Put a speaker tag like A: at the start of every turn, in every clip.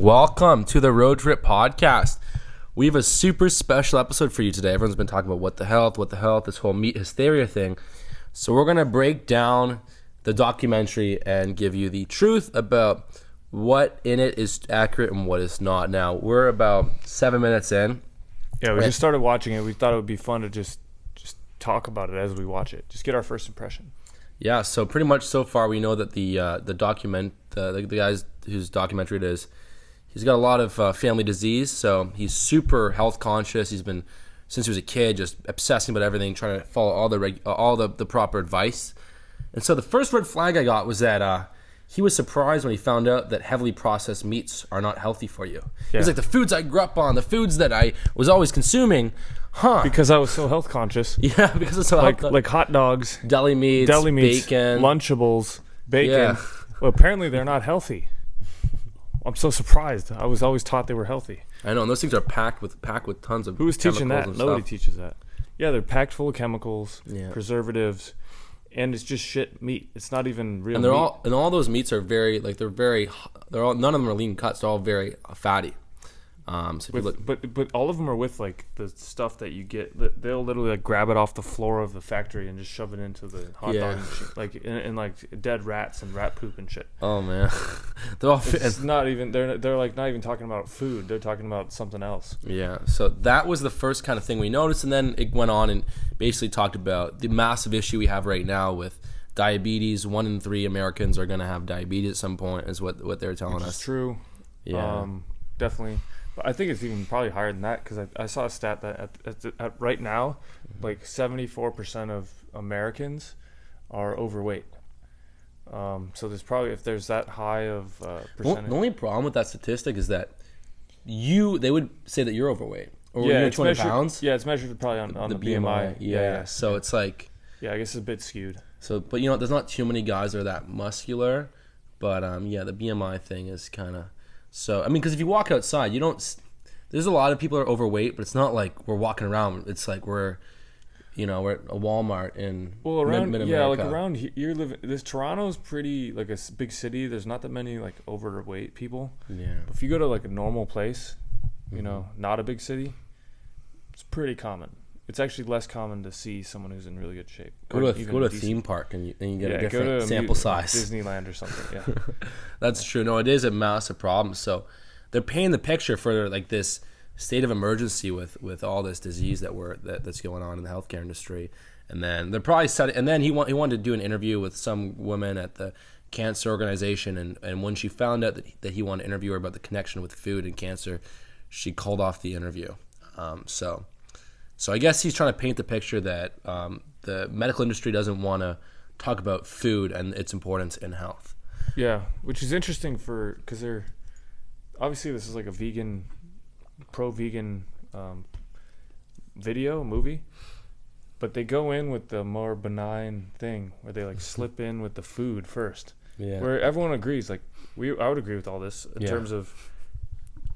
A: Welcome to the Road Trip Podcast. We have a super special episode for you today. Everyone's been talking about what the health, this whole meat hysteria thing. So we're going to break down the documentary and give you the truth about what in it is accurate and what is not. Now, we're about 7 minutes in.
B: Yeah, we just started watching it. We thought it would be fun to just talk about it as we watch it. Just get our first impression.
A: Yeah, so pretty much so far we know that the guys whose documentary it is, he's got a lot of family disease, so he's super health conscious. He's been, since he was a kid, just obsessing about everything, trying to follow all the proper advice. And so the first red flag I got was that he was surprised when he found out that heavily processed meats are not healthy for you. Yeah. He's like, the foods I grew up on, the foods that I was always consuming,
B: because I was so health conscious.
A: Yeah, because it's so
B: like hot dogs,
A: deli meats, bacon,
B: Lunchables, bacon.
A: Yeah.
B: Well, apparently they're not healthy. I'm so surprised. I was always taught they were healthy.
A: I know, and those things are packed with tons of
B: Who's teaching that? Nobody
A: stuff.
B: teaches that. Yeah, they're packed full of chemicals,
A: yeah,
B: preservatives, and it's just shit meat. It's not even real.
A: And they're meat. All those meats are very they're all, none of them are lean cuts. They're all very fatty.
B: But all of them are with like the stuff that you get. They'll literally like grab it off the floor of the factory and just shove it into the hot dog machine, like in like dead rats and rat poop and shit.
A: Oh man, they're all.
B: It's not even. They're like not even talking about food. They're talking about something else.
A: Yeah. So that was the first kind of thing we noticed, and then it went on and basically talked about the massive issue we have right now with diabetes. 1 in 3 Americans are going to have diabetes at some point, is what they're telling us.
B: It's true.
A: Yeah.
B: Definitely. But I think it's even probably higher than that, because I saw a stat that at right now, like 74% of Americans are overweight. So there's probably, if there's that high of percentage.
A: The only problem with that statistic is that they would say that you're overweight. Or
B: yeah,
A: you're 200 pounds.
B: Yeah, it's measured probably on the BMI.
A: Yeah. So it's like.
B: Yeah, I guess it's a bit skewed.
A: So, but there's not too many guys that are that muscular. But the BMI thing is kind of. So, I mean, because if you walk outside, there's a lot of people that are overweight, but it's not like we're walking around. It's like we're at a Walmart in mid-America.
B: Yeah, like around here, Toronto's pretty, like a big city. There's not that many, like, overweight people.
A: Yeah.
B: But if you go to, like, a normal place, not a big city, it's pretty common. It's actually less common to see someone who's in really good shape.
A: Go to a theme park and you get a different sample size.
B: Disneyland or something, yeah.
A: That's true. No, it is a massive problem. So they're painting the picture for like this state of emergency with all this disease that's going on in the healthcare industry. And then they're probably and then he wanted to do an interview with some woman at the cancer organization, and when she found out that he wanted to interview her about the connection with food and cancer, she called off the interview. So I guess he's trying to paint the picture that the medical industry doesn't want to talk about food and its importance in health.
B: Yeah, which is interesting because they're obviously, this is like a pro-vegan movie, but they go in with the more benign thing where they like slip in with the food first. Yeah. Where everyone agrees, like I would agree with all this in terms of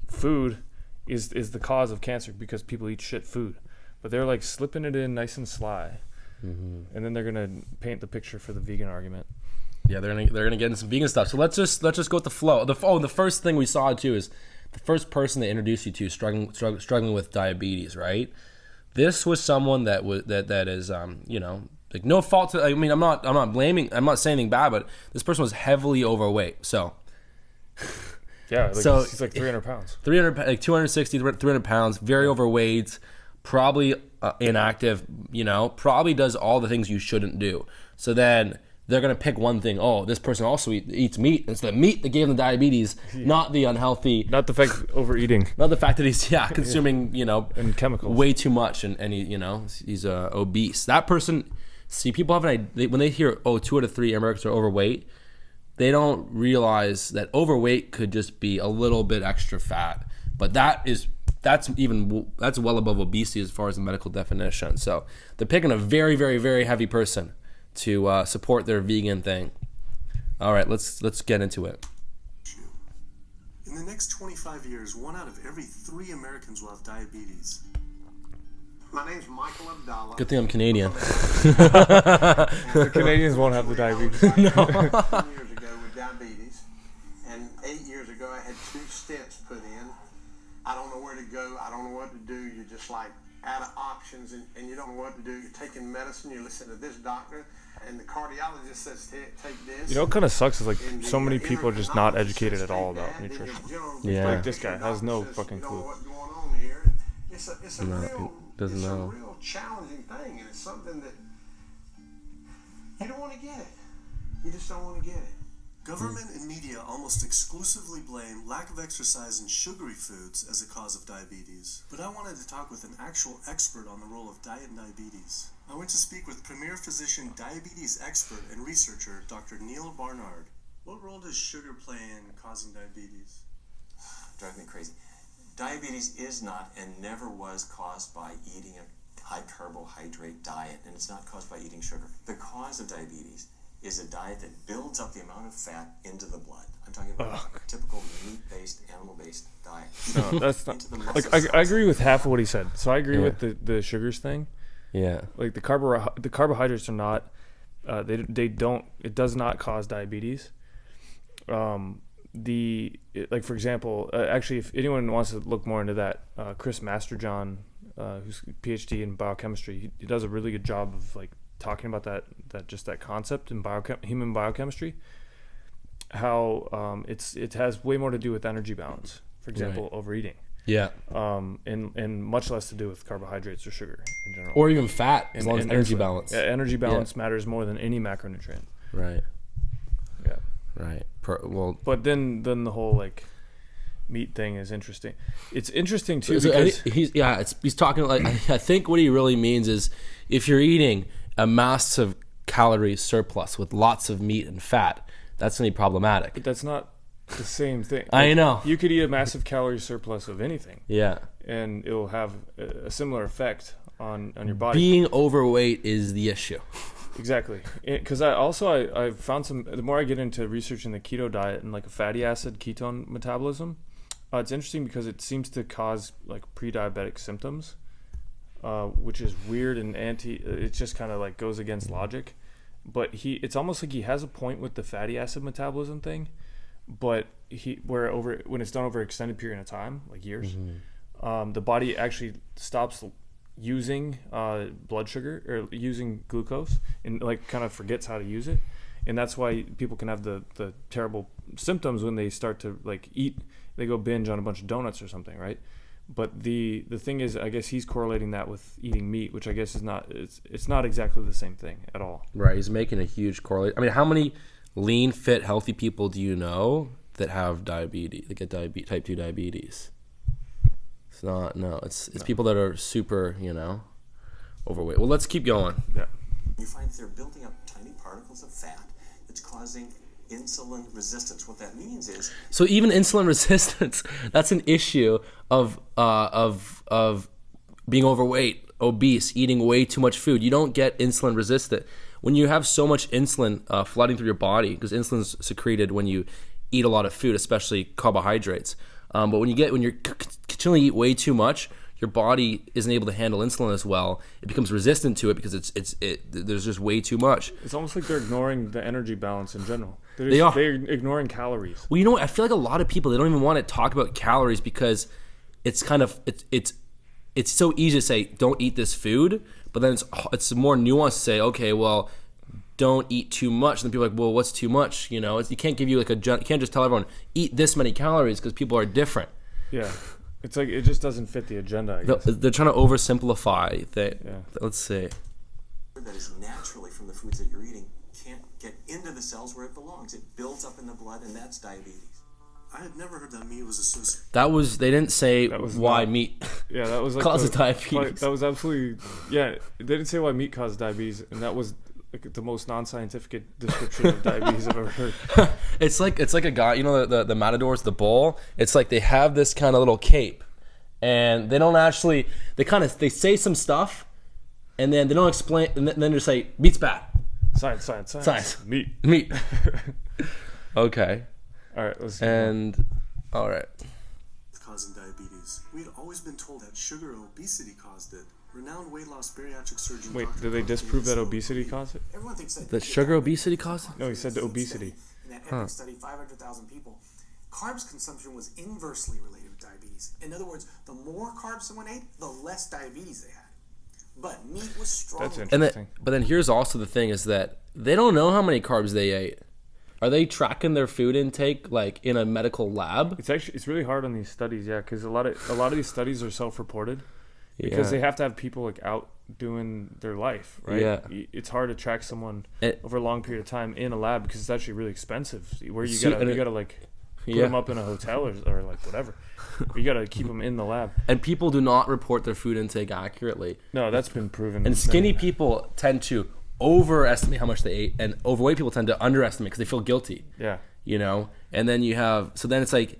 B: food is the cause of cancer because people eat shit food. But they're like slipping it in nice and sly, and then they're gonna paint the picture for the vegan argument.
A: Yeah, they're gonna get into some vegan stuff. So let's just go with the flow. The first thing we saw too is the first person they introduced you to struggling with diabetes. Right, this was someone that is like no fault to. I mean, I'm not blaming. I'm not saying anything bad, but this person was heavily overweight. So.
B: Yeah, he's like 300 pounds.
A: 260, 300 pounds, very overweight. Probably inactive, probably does all the things you shouldn't do. So then they're going to pick one thing. Oh, this person also eats meat. It's the meat that gave them diabetes, not the unhealthy.
B: Not the fact overeating.
A: Not the fact that he's consuming,
B: and chemicals
A: way too much and he, he's obese. That person, people have when they hear, 2 out of 3 Americans are overweight, they don't realize that overweight could just be a little bit extra fat. But that's well above obesity as far as the medical definition. So they're picking a very, very, very heavy person to support their vegan thing. All right, let's get into it.
C: In the next 25 years, 1 out of every 3 Americans will have diabetes. My name's Michael Abdallah.
A: Good thing I'm Canadian.
B: The Canadians won't have the diabetes.
C: No. 10 years ago with diabetes, and 8 years ago I had 2 stents put in. I don't know where to go. I don't know what to do. You're just like out of options, and you don't know what to do. You're taking medicine. You listen to this doctor, and the cardiologist says take this.
B: You know what kind of sucks is like so many people are just not educated at all about nutrition.
A: Yeah.
B: Like this guy has no fucking clue.
C: What's going on here? It's a real challenging thing, and it's something that you don't want to get it. You just don't want to get it. Government and media almost exclusively blame lack of exercise and sugary foods as a cause of diabetes. But I wanted to talk with an actual expert on the role of diet and diabetes. I went to speak with premier physician, diabetes expert, and researcher, Dr. Neil Barnard. What role does sugar play in causing diabetes?
D: Drives me crazy. Diabetes is not and never was caused by eating a high carbohydrate diet, and it's not caused by eating sugar. The cause of diabetes is a diet that builds up the amount of fat into the blood. I'm talking about a typical meat-based, animal-based diet.
B: No, that's not. Like I agree with half of what he said. So I agree with the sugars thing.
A: Yeah.
B: Like the carbohydrates are not. They don't. It does not cause diabetes. Like for example, actually, if anyone wants to look more into that, Chris Masterjohn, who's a PhD in biochemistry, he does a really good job of like talking about that concept in human biochemistry, how it has way more to do with energy balance, for example, overeating, and much less to do with carbohydrates or sugar in general,
A: or even fat, as long as energy balance.
B: Energy balance matters more than any macronutrient.
A: Right.
B: But then the whole like meat thing is interesting. It's interesting too because
A: he's talking like, I think what he really means is if you're eating a massive calorie surplus with lots of meat and fat, that's going to be problematic.
B: But that's not the same thing. Like,
A: I know.
B: You could eat a massive calorie surplus of anything.
A: Yeah.
B: And it will have a similar effect on your body.
A: Being overweight is the issue.
B: Exactly. Because I found the more I get into researching the keto diet and like a fatty acid ketone metabolism, it's interesting because it seems to cause like pre-diabetic symptoms. Which is weird and it just kind of like goes against logic, but it's almost like he has a point with the fatty acid metabolism thing, but when it's done over an extended period of time, like years, the body actually stops using blood sugar or using glucose and like kind of forgets how to use it, and that's why people can have the terrible symptoms when they start to like eat. They go binge on a bunch of donuts or something, right? But the thing is, I guess he's correlating that with eating meat, which I guess is not. It's not exactly the same thing at all.
A: Right. He's making a huge correlation. I mean, how many lean, fit, healthy people do you know that have diabetes? That get type 2 diabetes? It's not. No. It's people that are super, overweight. Well, let's keep going.
B: Yeah.
D: You find that they're building up tiny particles of fat that's causing insulin resistance. What that means is,
A: so even insulin resistance, that's an issue of being overweight, obese, eating way too much food. You don't get insulin resistant when you have so much insulin flooding through your body, because insulin's secreted when you eat a lot of food, especially carbohydrates. But when you're continually eat way too much, your body isn't able to handle insulin as well. It becomes resistant to it because there's just way too much.
B: It's almost like they're ignoring the energy balance in general.
A: They're
B: ignoring calories.
A: Well, you know what? I feel like a lot of people, they don't even want to talk about calories because it's kind of it's so easy to say don't eat this food, but then it's more nuanced to say, okay, well, don't eat too much. And then people are like, well, what's too much? You can't give you you can't just tell everyone eat this many calories because people are different.
B: Yeah. It's like it just doesn't fit the agenda, I guess.
A: They're trying to oversimplify. Let's see.
D: That is naturally from the foods that you're eating can't get into the cells where it belongs. It builds up in the blood, and that's diabetes.
C: I had never heard that meat was associated.
A: They didn't say why meat.
B: Yeah, that was like
A: causes diabetes.
B: That was absolutely They didn't say why meat causes diabetes, and that was like the most non-scientific description of diabetes I've ever heard.
A: It's like a guy, the matadors, the bull. It's like they have this kind of little cape, and they don't actually. They say some stuff, and then they don't explain, and then they say meat's bad.
B: Science.
A: Meat. Okay.
B: All right. Let's
A: all right.
C: Causing diabetes. We had always been told that sugar or obesity caused it. Renowned weight loss bariatric surgeon.
B: Wait, did they disprove that obesity caused it?
C: Everyone thinks that
A: the sugar obesity caused it?
B: No, he said the obesity.
E: In that epic study, 500,000 people,
C: carbs consumption was inversely related with diabetes. In other words, the more carbs someone ate, the less diabetes they had. But meat was strong.
B: That's interesting.
A: But then here's also the thing is that they don't know how many carbs they ate. Are they tracking their food intake like in a medical lab?
B: It's really hard on these studies, yeah, because a lot of these studies are self-reported because they have to have people like out doing their life, right?
A: Yeah.
B: It's hard to track someone over a long period of time in a lab because it's actually really expensive. Where you gotta like put them up in a hotel or like whatever. You gotta keep them in the lab.
A: And people do not report their food intake accurately.
B: No, that's been proven.
A: And skinny people tend to overestimate how much they ate, and overweight people tend to underestimate because they feel guilty.
B: Yeah.
A: You know, and then then it's like,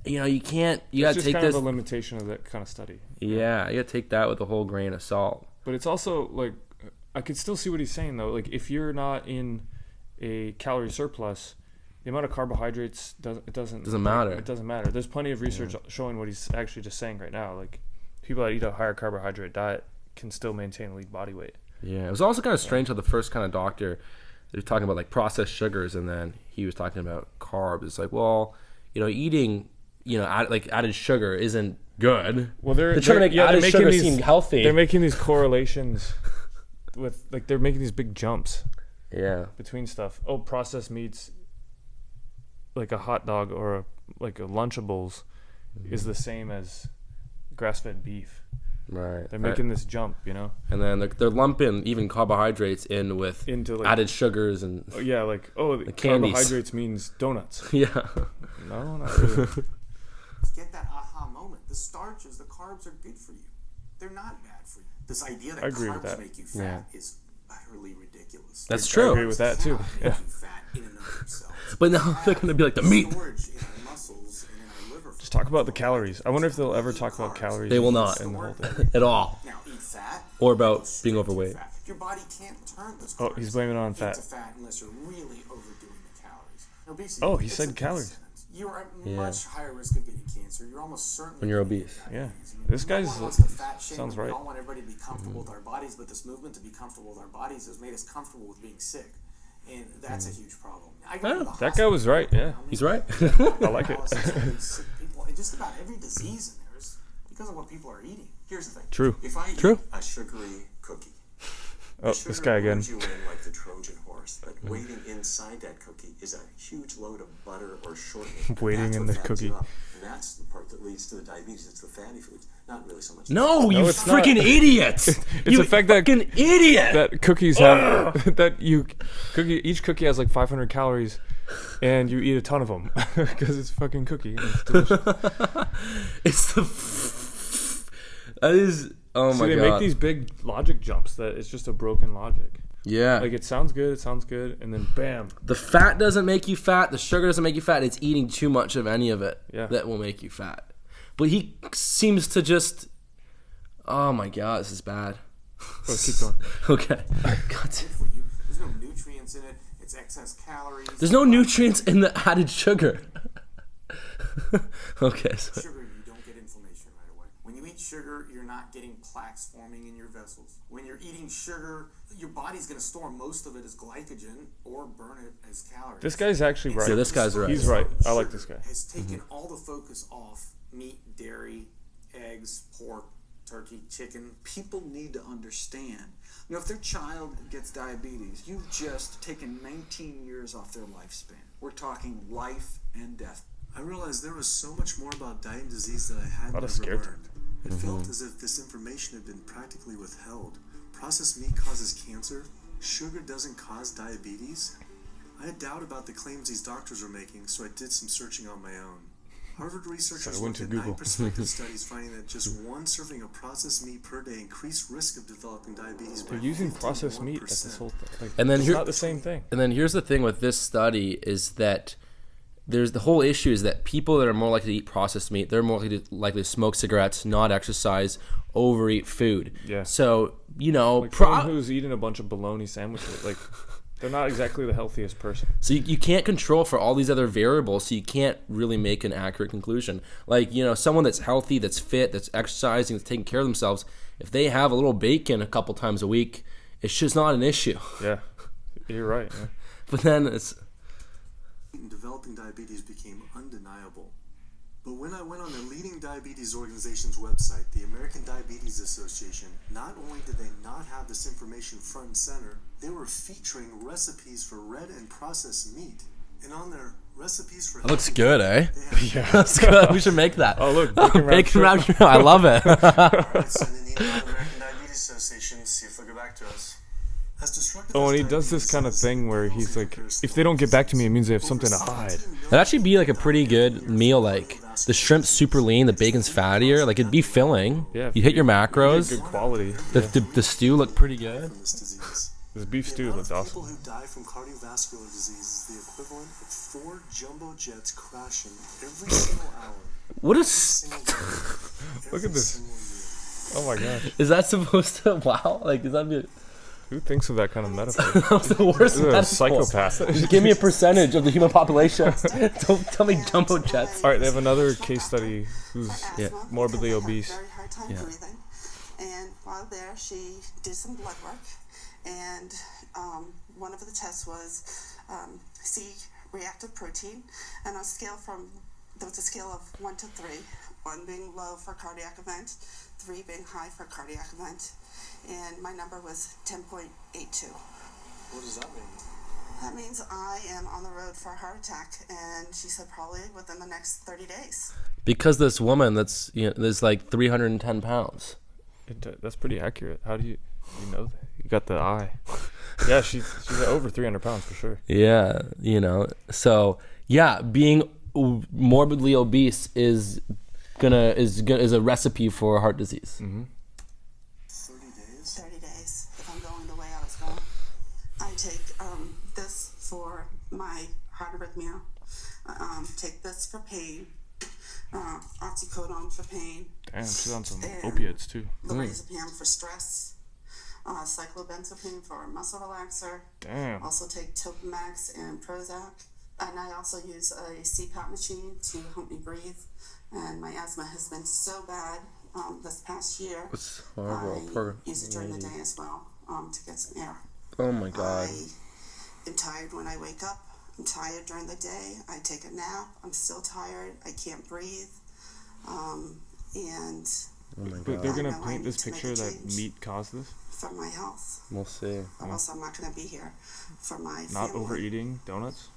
A: you know, you gotta take this.
B: It's kind of a limitation of that kind of study.
A: Yeah, you gotta take that with a whole grain of salt.
B: But it's also like, I could still see what he's saying though. Like if you're not in a calorie surplus, the amount of carbohydrates doesn't matter. It doesn't matter. There's plenty of research showing what he's actually just saying right now. Like people that eat a higher carbohydrate diet can still maintain lean body weight.
A: Yeah, it was also kind of strange how the first kind of doctor, they were talking about like processed sugars, and then he was talking about carbs. It's like, well, you know, eating, you know, added sugar isn't good.
B: Well, they're
A: trying to make added sugar seem healthy.
B: They're making these correlations with, like, they're making these big jumps.
A: Yeah.
B: Between stuff. Oh, processed meats, like a hot dog or like a Lunchables, is the same as grass-fed beef.
A: Right.
B: They're making this jump, you know?
A: And then they're lumping even carbohydrates into like, added sugars and
B: the carbohydrates means donuts.
A: Yeah.
B: No, not really.
C: Get that aha moment. The starches, the carbs are good for you. They're not bad for you. This idea that carbs make you fat is utterly ridiculous.
A: That's true.
B: I agree with that too. Yeah.
C: Fat in and of themselves.
A: But now they're going to be like the meat.
B: Just talk about the calories. I wonder if they'll ever talk about calories.
A: They will not
B: in the whole thing.
A: at all.
C: Now, eat fat,
A: or about being overweight.
C: Your body can't turn those
B: carbs. Oh, he's blaming it on fat.
C: Into fat unless you're really overdoing the calories. Obesity,
B: oh, he said calories.
C: You are at much higher risk of getting cancer. You're almost certainly
A: when you're obese.
B: Yeah, this guy's sounds right.
C: We all want everybody to be comfortable with our bodies, but this movement to be comfortable with our bodies has made us comfortable with being sick, and that's a huge problem.
B: That guy was right. Yeah,
A: he's right.
B: I like it.
C: Just about every disease in there is because of what people are eating. Here's the thing.
B: True.
D: If I eat a sugary cookie,
B: this guy again.
D: You in like the Trojan horse, but waiting inside that cookie is a huge load of butter or shortening.
B: Waiting in the cookie.
D: And that's the part that leads to the diabetes. It's the fatty foods, not really so much.
A: No, you freaking idiot!
B: It's the fact that
A: idiot
B: that cookies have each cookie has like 500 calories, and you eat a ton of them because it's fucking cookie. And it's delicious.
A: It's that is. Oh my god!
B: They make these big logic jumps that it's just a broken logic.
A: Yeah.
B: Like it sounds good, and then bam.
A: The fat doesn't make you fat. The sugar doesn't make you fat. It's eating too much of any of it that will make you fat. But he seems to just. Oh my god, this is bad.
B: Oh, keep going.
A: Okay. God.
C: There's no nutrients in it. It's excess calories.
A: There's no nutrients in the added sugar. Okay. So.
C: Sugar, you don't get inflammation right away. When you eat sugar, you're not getting plaques forming in your vessels. When you're eating sugar, your body's going to store most of it as glycogen or burn it as calories.
B: This guy's actually right.
A: Yeah, this guy's right.
B: He's right. I like this guy.
C: Has taken all the focus off meat, dairy, eggs, pork, turkey, chicken.
E: People need to understand. You know, if their child gets diabetes, you've just taken 19 years off their lifespan. We're talking life and death.
F: I realized there was so much more about diet and disease that I had never learned. It felt as if this information had been practically withheld. Processed meat causes cancer. Sugar doesn't cause diabetes. I had doubt about the claims these doctors were making, so I did some searching on my own. Harvard researchers looked at 9 prospective studies finding that just one serving of processed meat per day increased risk of developing diabetes by 51%.
B: They're using processed meat at this whole thing. Like,
A: and then
B: it's not the same thing.
A: And then here's the thing with this study is that there's the whole issue is that people that are more likely to eat processed meat, they're more likely to smoke cigarettes, not exercise, overeat food.
B: Yeah.
A: So, you know,
B: like someone who's eating a bunch of bologna sandwiches, like they're not exactly the healthiest person.
A: So you can't control for all these other variables, so you can't really make an accurate conclusion. Like, you know, someone that's healthy, that's fit, that's exercising, that's taking care of themselves, if they have a little bacon a couple times a week, it's just not an issue.
B: Yeah, you're right. Yeah.
A: But then it's...
F: ...developing in diabetes became undeniable. But when I went on the leading diabetes organization's website, the American Diabetes Association, not only did they not have this information front and center, they were featuring recipes for red and processed meat. And on their recipes for...
A: That looks good, eh?
B: Yeah.
A: That's good. We should make that.
B: Oh, look.
A: Bacon wrapped shrimp. I love it.
F: Alright, send an email to the American Diabetes Association, see if they'll get back to us. As destructive
B: Oh,
F: as
B: and he does this kind of thing where he's like, if they don't get back to me, it means they have something to hide.
A: That'd actually be like a pretty good meal. Like the shrimp's super lean, the bacon's fattier. Like it'd be filling.
B: Yeah,
A: you hit your macros.
B: Good quality.
A: The stew looked pretty good.
B: This beef stew looks awesome.
F: People who die from cardiovascular disease is the equivalent of 4 jumbo jets crashing every single hour.
A: What a
B: Look at this. Oh my gosh.
A: Is that supposed to? Wow. Like is that?
B: Who thinks of that kind of metaphor?
A: That was the worst.
B: This is a
A: metaphor.
B: psychopath.
A: Just give me a percentage of the human population. Don't tell me jumbo jets.
B: All right, they have another case study who's
A: Yeah.
B: morbidly obese.
G: Very hard time
A: Yeah.
G: breathing, and while there, she did some blood work, and one of the tests was C-reactive protein, and on a scale there was a scale of 1 to 3, 1 being low for cardiac event, 3 being high for cardiac event, and my number was 10.82.
F: What does that mean?
G: That means I am on the road for a heart attack, and she said probably within the next 30 days.
A: Because this woman that's like 310 pounds.
B: That's pretty accurate. How do you know that? You got the eye. Yeah, she's over 300 pounds for sure.
A: Yeah, So yeah, being morbidly obese is a recipe for heart disease.
B: Mm-hmm.
F: 30 days?
G: 30 days, if I'm going the way I was going. I take this for my heart arrhythmia. Take this for pain. Oxycodone for pain.
B: Damn, she's on some
G: And
B: opiates too.
G: Lorazepam for stress. Cyclobenzapine for a muscle relaxer.
B: Damn.
G: Also take Topamax and Prozac. And I also use a CPAP machine to help me breathe. And my asthma has been so bad this past year.
A: It's horrible.
G: I use it during the day as well to get some air.
A: Oh my god.
G: I am tired when I wake up. I'm tired during the day. I take a nap. I'm still tired. I can't breathe. And
A: Oh my
B: But
A: god.
B: they're
G: I
B: gonna
G: know I
B: paint
G: need
B: this
G: to make
B: picture
G: a
B: that
G: change.
B: meat caused this.
G: for my health,
A: We'll see.
G: or else I'm not going to be here for my
B: Not
G: family.
B: overeating donuts.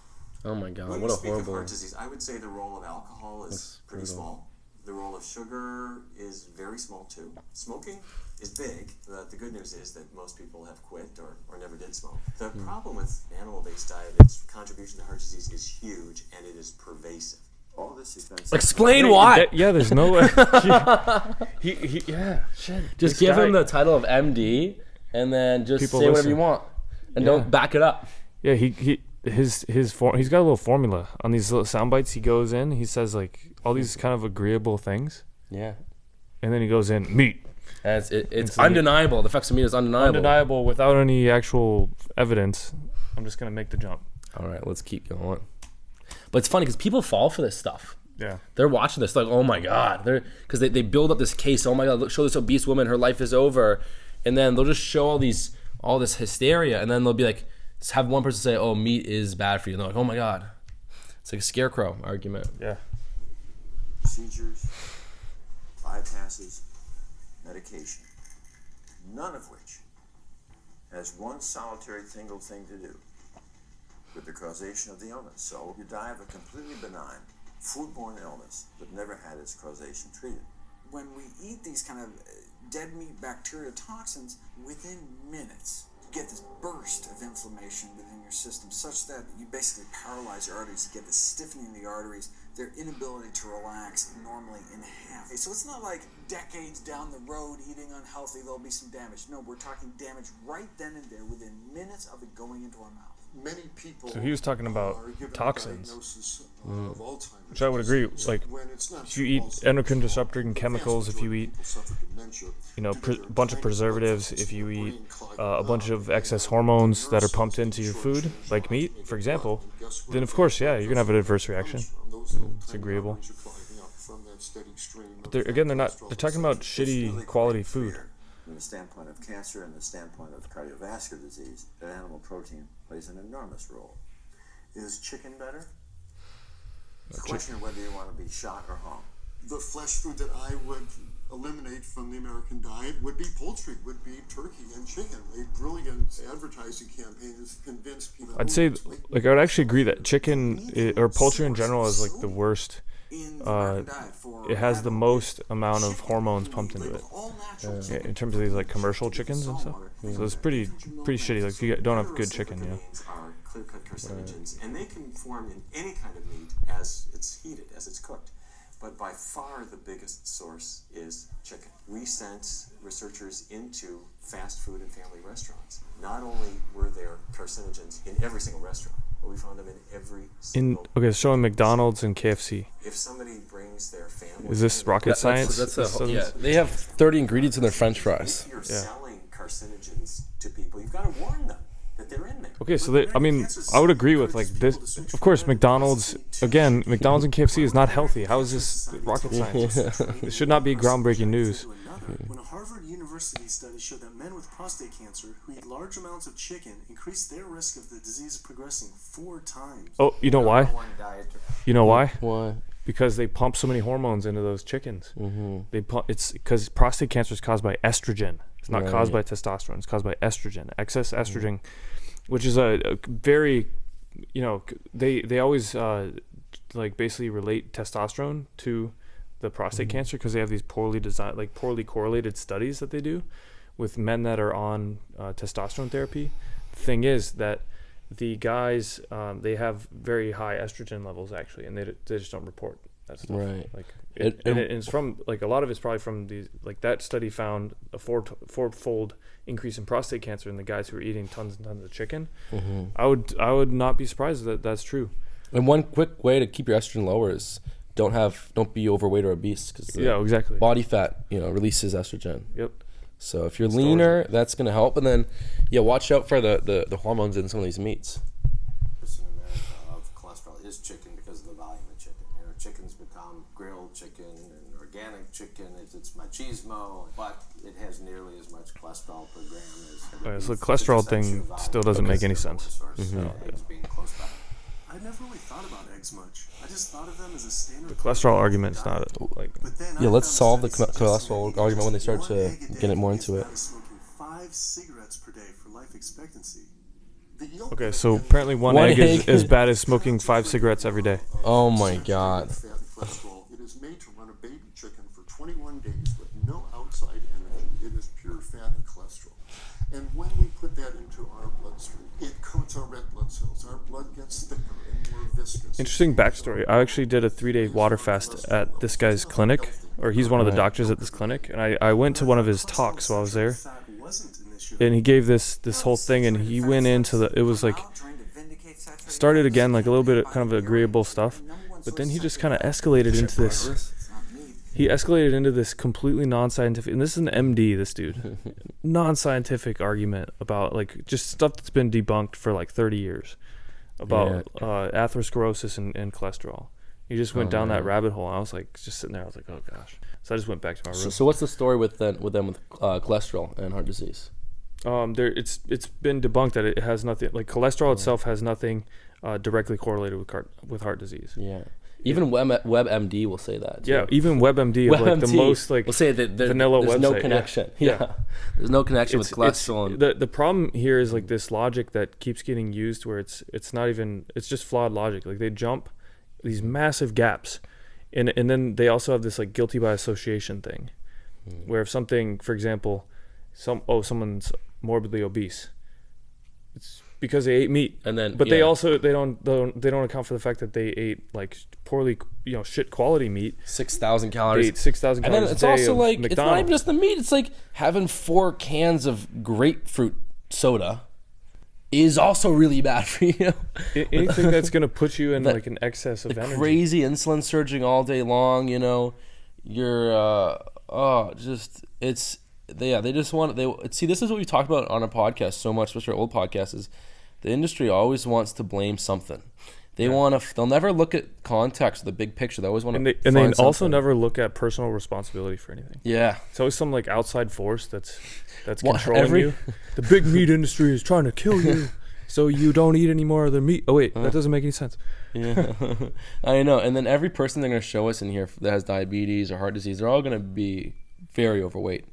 A: Oh my god.
D: When
A: What
D: you
A: a
D: speak of
A: horrible.
D: heart disease, I would say the role of alcohol is
A: That's
D: pretty
A: brutal.
D: small. The role of sugar is very small too. Smoking is big. The good news is that most people have quit or never did smoke. The problem with animal-based diet, its contribution to heart disease is huge and it is pervasive. All this expensive.
A: Explain why.
B: Yeah, there's no way. Yeah, shit.
A: Just
B: This
A: give
B: guy-
A: him the title of MD, and then just
B: People
A: say whatever
B: listen.
A: you want, and
B: Yeah.
A: don't back it up.
B: Yeah, he's got a little formula on these little sound bites. He goes in, he says like all these kind of agreeable things,
A: Yeah.
B: and then he goes in meat,
A: And it's
B: so
A: undeniable. The effects of meat is undeniable.
B: undeniable without any actual evidence. I'm just gonna make the jump.
A: All right, let's keep going. But it's funny because people fall for this stuff.
B: Yeah.
A: They're watching this like, oh my god, because they build up this case. Oh my god, look, show this obese woman, her life is over, and then they'll just show all this hysteria, and then they'll be like, have one person say, oh, meat is bad for you, and they're like, oh my god, it's like a scarecrow argument.
B: Yeah.
D: Procedures, bypasses, medication, none of which has one solitary single thing to do with the causation of the illness. So you die of a completely benign, foodborne illness that never had its causation treated.
E: When we eat these kind of dead meat bacteria toxins, within minutes, you get this burst of inflammation within your system, such that you basically paralyze your arteries. You get the stiffening of the arteries, their inability to relax normally in half. So it's not like decades down the road eating unhealthy, there'll be some damage. No, we're talking damage right then and there, within minutes of it going into our mouth.
F: Many people.
B: So he was talking about
F: are given a
B: toxins.
F: diagnosis of Alzheimer's
B: Which I would agree.
F: disease
B: Like,
F: when it's not
B: if you
F: true
B: eat
F: Alzheimer's.
B: endocrine disrupting chemicals, if you eat,
F: People suffer dementia
B: you know,
F: due to
B: a
F: their
B: bunch of
F: brain
B: preservatives,
F: processes
B: if you
F: in the
B: eat
F: brain clogging
B: a bunch
F: up,
B: of
F: and
B: excess
F: the
B: hormones that are
F: nerve
B: pumped
F: cells
B: into your
F: get
B: food,
F: shortchanged
B: like
F: off
B: meat,
F: in
B: for
F: the
B: example,
F: blood. And guess where
B: then of
F: the
B: course, yeah, you're gonna have an
F: cholesterol
B: adverse reaction.
F: comes from? Those little
B: It's
F: tiny
B: agreeable.
F: arteries are clogging up from that steady stream of
B: They're talking
F: cholesterol
B: about
F: that's
B: shitty
D: Really
B: quality
D: quite
B: food.
D: clear from the standpoint of cancer and the standpoint of cardiovascular disease that animal protein plays an enormous role. Is chicken better?
C: question whether you want to be shot or hung. The flesh food that I would eliminate from the American diet would be poultry, would be turkey and chicken. A brilliant advertising campaign has convinced people.
B: I'd say, like, I would actually agree that chicken or poultry in general is like the worst. It has the most amount of hormones pumped into it in terms of these like commercial chickens and stuff. So it's pretty shitty. Like if you don't have good chicken,
D: are clear-cut carcinogens, and they can form in any kind of meat as it's heated, as it's cooked. But by far the biggest source is chicken. We sent researchers into fast food and family restaurants. Not only were there carcinogens in every single restaurant, but we found them in every single...
B: Okay, showing McDonald's and KFC.
D: If somebody brings their family...
B: Is this rocket science?
A: They have 30 ingredients in their French fries.
D: If you're selling carcinogens to people, you've got to warn them that they're in there.
B: Okay, so I would agree with like this. Of course, McDonald's and KFC is not healthy. How is this rocket science? It should not be groundbreaking news.
F: When a Harvard University study showed that men with prostate cancer who eat large amounts of chicken increased their risk of the disease progressing 4 times.
B: Oh, you know why? You know why?
A: Why?
B: Because they pump so many hormones into those chickens.
A: Mm-hmm.
B: It's because prostate cancer is caused by estrogen. It's not caused by testosterone. It's caused by estrogen, excess estrogen, which is a very, they always like basically relate testosterone to the prostate cancer because they have these poorly correlated studies that they do with men that are on testosterone therapy. The thing is that the guys they have very high estrogen levels actually, and they just don't report that stuff.
A: Right.
B: Like it's from like a lot of it's probably from these, like that study found a fourfold increase in prostate cancer in the guys who were eating tons and tons of chicken. I would not be surprised that that's true.
A: And one quick way to keep your estrogen lower is don't be overweight or obese, because
B: exactly,
A: body fat releases estrogen.
B: Yep.
A: So if you're leaner, that's going to help. And then watch out for the hormones in some of these meats.
C: In America of cholesterol is chicken because of the volume of chicken. Chicken's become grilled chicken and organic chicken. It's machismo, but it has nearly as much cholesterol per gram as.
B: So the cholesterol thing still doesn't make any sense.
C: Eggs being close by. I never really thought about eggs much. I just thought of them as a standard.
B: The cholesterol argument's not like.
A: Let's solve the cholesterol argument when they start to get it more into it.
F: Smoking 5 cigarettes per day for life expectancy.
B: Okay, so apparently one egg is as bad as smoking 5 cigarettes every day.
A: Oh my god.
C: It is made to run a baby chicken for 21 days with no outside energy. It is pure fat and cholesterol. And when we put that into our bloodstream, it coats our red blood cells. Our blood gets thicker and more viscous.
B: Interesting backstory. I actually did a 3-day water fast at this guy's clinic, or he's one of the doctors at this clinic, and I went to one of his talks while I was there, and he gave this whole thing, and he went into it was like, started again like a little bit of kind of agreeable stuff, but then he just kind of escalated into this. He escalated into this completely non-scientific, and this is an MD, this dude, non-scientific argument about like just stuff that's been debunked for like 30 years about atherosclerosis and cholesterol. He just went down that rabbit hole, and I was like just sitting there. I was like, oh gosh. So I just went back to my room.
A: So what's the story with them with cholesterol and heart disease?
B: It's been debunked that it has nothing, like cholesterol itself has nothing directly correlated with heart disease.
A: Yeah. Even WebMD will say that too.
B: Yeah, even WebMD is like the most like
A: will say that
B: vanilla
A: there's
B: website.
A: No connection. Yeah. There's no connection with cholesterol.
B: The problem here is like this logic that keeps getting used where it's not even, it's just flawed logic. Like they jump these massive gaps, and then they also have this like guilty by association thing, where if something, for example, someone's morbidly obese, it's because they ate meat,
A: and then
B: they also they don't account for the fact that they ate like poorly shit quality meat.
A: 6,000 calories.
B: They ate 6,000 calories.
A: And then it's also like
B: McDonald's.
A: It's not even just the meat. It's like having 4 cans of grapefruit soda is also really bad for you.
B: Anything that's gonna put you in like an excess of energy.
A: Crazy insulin surging all day long. You're they just want see. This is what we talked about on our podcast so much, especially our old podcast, is the industry always wants to blame something. They'll never look at context, the big picture. They always want to.
B: And they also never look at personal responsibility for anything.
A: Yeah,
B: it's always some like outside force that's controlling you. The big meat industry is trying to kill you. So you don't eat any more of their meat. Oh wait, that doesn't make any sense.
A: Yeah, I know. And then every person they're going to show us in here that has diabetes or heart disease, they're all going to be very overweight.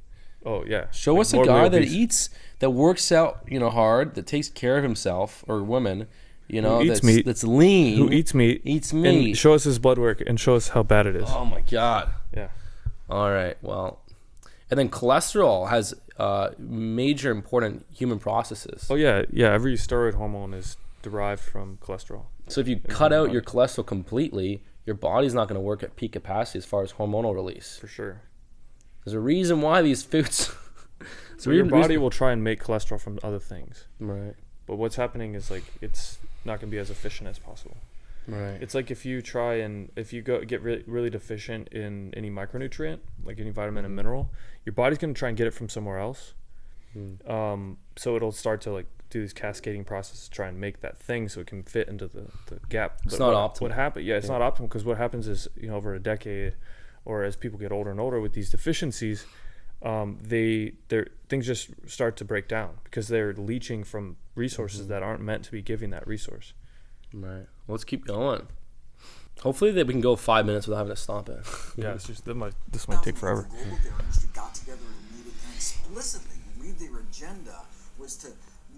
B: Oh yeah.
A: Show
B: like
A: us a guy that eats, that works out, hard, that takes care of himself, or woman,
B: who eats meat,
A: that's lean,
B: who eats meat, and show us his blood work and show us how bad it is.
A: Oh my God.
B: Yeah.
A: All right. Well, and then cholesterol has major important human processes.
B: Oh yeah. Every steroid hormone is derived from cholesterol.
A: So if you cut out your cholesterol completely, your body's not going to work at peak capacity as far as hormonal release.
B: For sure.
A: There's a reason why these foods.
B: So your body will try and make cholesterol from other things.
A: Right.
B: But what's happening is like it's not going to be as efficient as possible.
A: Right.
B: It's like if you get really deficient in any micronutrient, like any vitamin and mineral, your body's going to try and get it from somewhere else. So it'll start to like do these cascading processes to try and make that thing so it can fit into the gap.
A: It's not optimal.
B: What happened? Yeah, it's not optimal because what happens is over a decade, or as people get older and older with these deficiencies, their things just start to break down because they're leaching from resources that aren't meant to be giving that resource.
A: Right. Well, let's keep going. Hopefully we can go 5 minutes without having to stop it.
B: Yeah, it's just this might take forever.
E: The global dairy industry got together and meeted and explicitly agreed their agenda was to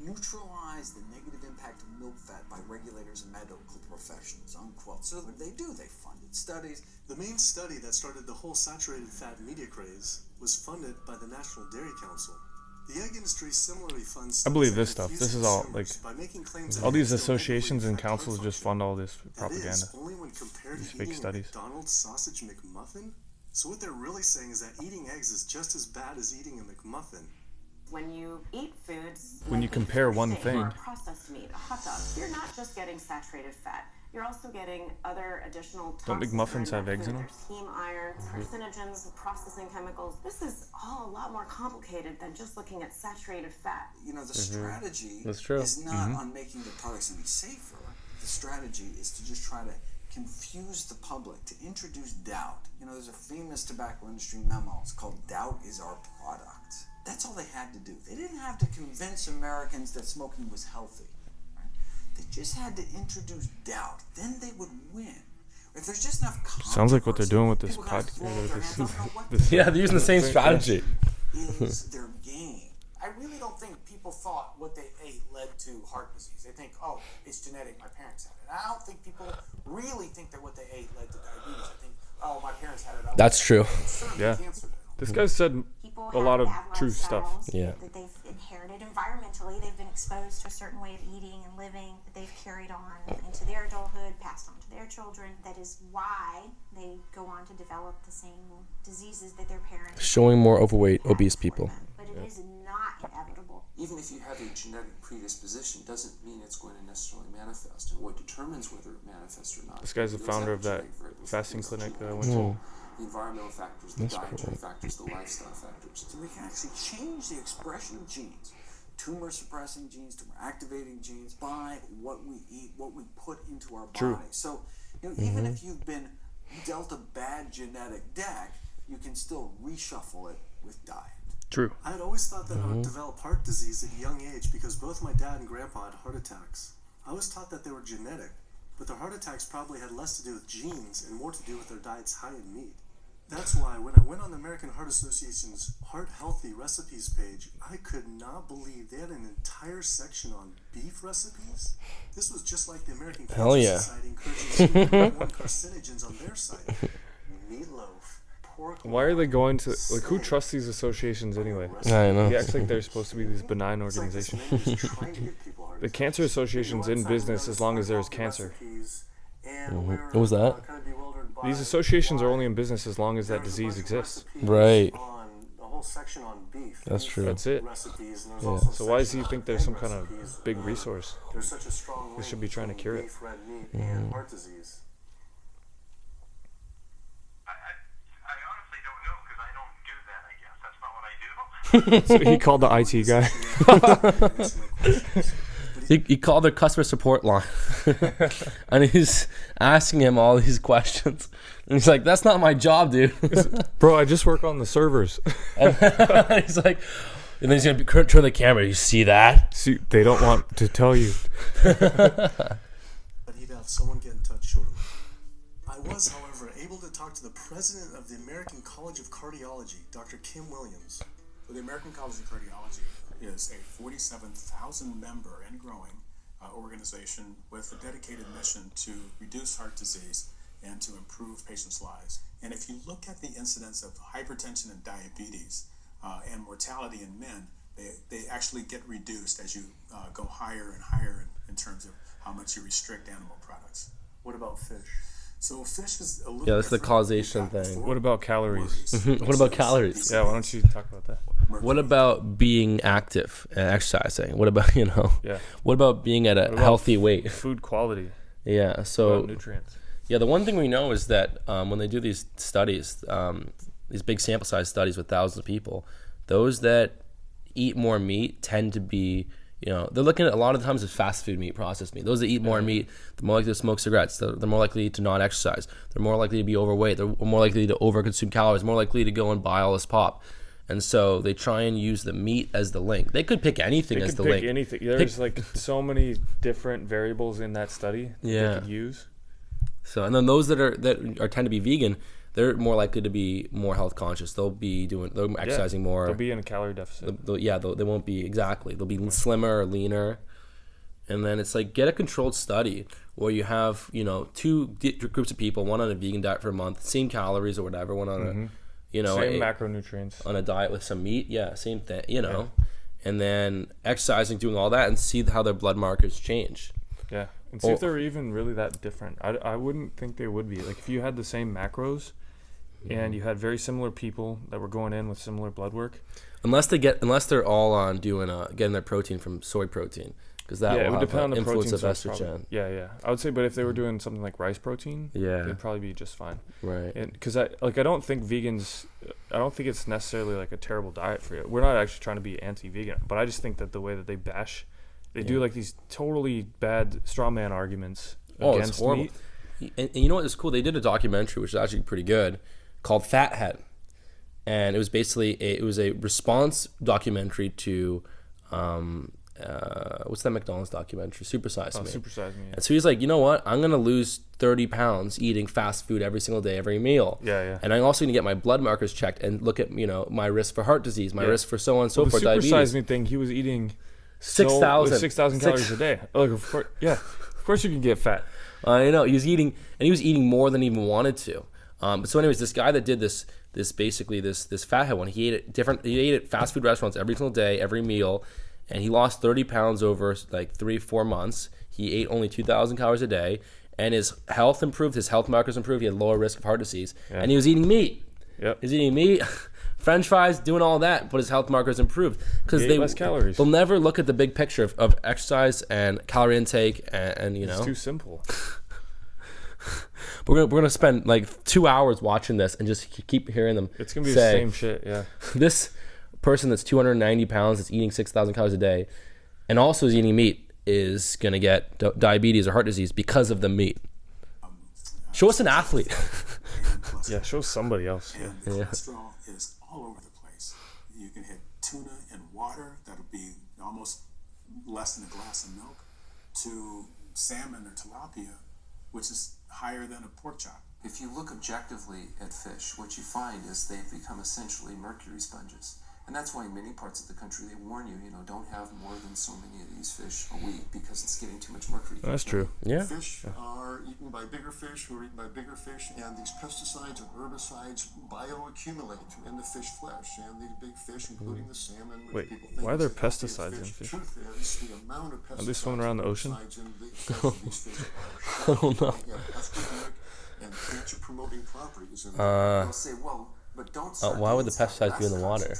E: neutralize the negative impact of milk fat by regulators and medical professionals, unquote. So what did they do? They funded studies.
F: The main study that started the whole saturated fat media craze was funded by the National Dairy Council. The egg industry similarly funds.
B: I believe this stuff. This is all like all these associations and
F: councils
B: councils just fund all this propaganda.
F: Only when compared
B: These
F: to
B: fake
F: eating
B: studies.
F: a McDonald's sausage McMuffin. So what they're really saying is that eating eggs is just as bad as eating a McMuffin.
H: When you eat foods,
B: When you compare one
H: steak
B: thing.
H: or processed meat, a hot dog, you're not just getting saturated fat. You're also getting other additional
B: Don't
H: toxins
B: McMuffins
H: that are
B: have
H: in
B: eggs in
H: that
B: them?
H: food. There's heme iron, carcinogens, processing chemicals. This is all a lot more complicated than just looking at saturated fat.
E: The strategy
A: That's true.
E: is not on making the products any safer. The strategy is to just try to confuse the public, to introduce doubt. There's a famous tobacco industry memo. It's called "Doubt is Our Product." That's all they had to do. They didn't have to convince Americans that smoking was healthy. Right? They just had to introduce doubt. Then they would win. If there's just enough
B: Sounds like what they're doing with this
E: people gotta throw their hands up,
A: Yeah, they're using the same strategy.
E: is their game.
I: I really don't think people thought what they ate led to heart disease. They think, oh, it's genetic, my parents had it. And I don't think people really think that what they ate led to diabetes. I think, oh, my parents had it.
A: That's true.
B: Yeah.
I: Cancer.
B: This guy said
J: People
B: a lot of
J: have bad
B: true stuff.
J: lifestyles
A: Yeah.
J: that they've inherited environmentally. They've been exposed to a certain way of eating and living that they've carried on into their adulthood, passed on to their children. That is why they go on to develop the same diseases that their parents
A: Showing more overweight,
J: had
A: obese
J: for
A: people.
J: them. But it is not inevitable.
K: Even if you have a genetic predisposition, doesn't mean it's going to necessarily manifest. And what determines whether it manifests or not?
B: This guy's the
K: those
B: founder of that
K: epigenetic variables,
B: fasting
K: things
B: clinic
K: that
B: I
K: you
B: went to.
K: The environmental factors, the dietary factors, the lifestyle factors.
E: So we can actually change the expression of genes, tumor suppressing genes, tumor activating genes, by what we eat, what we put into our
B: True.
E: body. So even if you've been dealt a bad genetic deck, you can still reshuffle it with diet.
B: True.
F: I had always thought that I would develop heart disease at a young age because both my dad and grandpa had heart attacks. I was taught that they were genetic, but their heart attacks probably had less to do with genes and more to do with their diets high in meat. That's why when I went on the American Heart Association's Heart Healthy Recipes page, I could not believe they had an entire section on beef recipes. This was just like the American
A: Hell
F: Cancer
A: yeah.
F: Society encouraging people to want carcinogens on their site. Meatloaf, pork.
B: Why are they going to who trusts these associations anyway?
A: I know.
B: He acts like they're supposed to be these benign organizations. The cancer association's in business as long as there's cancer.
A: What was that?
B: These associations are only in business as long as that disease exists.
A: Right.
F: A whole section on beef.
A: That's true.
B: That's it.
F: Recipes, and there's
A: Yeah.
F: also
B: So why does he
F: section
B: think
F: on
B: there's some
F: egg
B: kind of
F: recipes.
B: big resource?
F: There's such a strong
B: They should
F: link
B: be trying to
F: between
B: cure it.
F: beef, red meat, and heart disease.
C: I honestly don't know because I don't do that, I guess. That's not what I do.
B: So he called the IT guy.
A: He called their customer support line and he's asking him all these questions. And he's like, that's not my job, dude.
B: Bro, I just work on the servers.
A: And he's like, And then he's going to turn the camera. You see that?
B: See, they don't want to tell you.
F: But he'd have someone get in touch shortly. I was, however, able to talk to the president of the American College of Cardiology, Dr. Kim Williams.
L: Well, the American College of Cardiology is a 47,000 member and growing organization with a dedicated mission to reduce heart disease and to improve patients' lives. And if you look at the incidence of hypertension and diabetes and mortality in men, they actually get reduced as you go higher and higher in terms of how much you restrict animal products.
F: What about fish?
L: So fish is a little
A: that's the causation thing.
B: What about calories?
A: What about calories?
B: Yeah, why don't you talk about that?
A: What about being active and exercising? What about,
B: Yeah.
A: What about being at a healthy weight?
B: Food quality.
A: Yeah, so
B: nutrients.
A: Yeah, the one thing we know is that when they do these studies, these big sample size studies with thousands of people, those that eat more meat tend to be, they're looking at a lot of times as fast food meat, processed meat. Those that eat more meat, they're more likely to smoke cigarettes. They're more likely to not exercise. They're more likely to be overweight. They're more likely to overconsume calories. More likely to go and buy all this pop. And so they try and use the meat as the link. They could pick anything as the link.
B: Anything. There's so many different variables in that study that they could use.
A: So, and then those that tend to be vegan, they're more likely to be more health conscious. They'll exercising more.
B: They'll be in a calorie deficit.
A: They won't be exactly. They'll be slimmer or leaner. And then it's like, get a controlled study where you have, two groups of people, one on a vegan diet for a month, same calories or whatever, one on a,
B: same macronutrients
A: on a diet with some meat. Yeah, same thing, and then exercising, doing all that, and see how their blood markers change.
B: Yeah. And see if they're even really that different. I wouldn't think they would be. Like, if you had the same macros and you had very similar people that were going in with similar blood work.
A: Unless they're all on getting their protein from soy protein. Because that will have an influence of estrogen.
B: Yeah. I would say, but if they were doing something like rice protein, they'd probably be just fine.
A: Right.
B: Because I don't think it's necessarily like a terrible diet for you. We're not actually trying to be anti-vegan, but I just think that the way that they do like these totally bad straw man arguments against
A: it's horrible.
B: meat.
A: And you know what is cool? They did a documentary, which is actually pretty good, called Fathead. And it was basically a response documentary to what's that McDonald's documentary? Super Size Me.
B: Super Size Me. Yeah.
A: And so he's like, you know what? I'm gonna lose 30 pounds eating fast food every single day, every meal.
B: Yeah.
A: And I'm also gonna get my blood markers checked and look at my risk for heart disease, my risk for so on and so forth.
B: Super Size Me thing. He was eating 6,000 calories a day. Like, of course you can get fat.
A: I know he was eating more than he even wanted to. So anyways, this guy that did this fathead one, he ate at fast food restaurants every single day, every meal, and he lost 30 pounds over like 3-4 months. He ate only 2,000 calories a day, and his health improved. His health markers improved. He had lower risk of heart disease, and he was eating meat.
B: Yep.
A: He was eating meat. French fries, doing all that, but his health markers improved because
B: less calories.
A: They'll never look at the big picture of exercise and calorie intake, and
B: it's too simple.
A: We're gonna spend like 2 hours watching this and just keep hearing them.
B: It's gonna be the same shit. Yeah.
A: This person that's 290 pounds, that's eating 6,000 calories a day, and also is eating meat, is gonna get diabetes or heart disease because of the meat. Show us an athlete.
B: Yeah, show somebody else.
L: And cholesterol is all over the place. You can hit tuna in water, that'll be almost less than a glass of milk, to salmon or tilapia, which is higher than a pork chop.
K: If you look objectively at fish, what you find is they've become essentially mercury sponges. And that's why in many parts of the country they warn you, don't have more than so many of these fish a week because it's getting too much mercury.
B: That's true.
A: Yeah.
F: Fish are eaten by bigger fish who are eaten by bigger fish, and these pesticides and herbicides bioaccumulate in the fish flesh, and the big fish, including the salmon.
B: Wait, why are there pesticides in fish?
F: Truth is, the amount of pesticides
B: are they swimming around the ocean?
A: I don't know.
F: And cancer-promoting properties.
K: They'll say, but don't
A: why would the pesticides be in the water?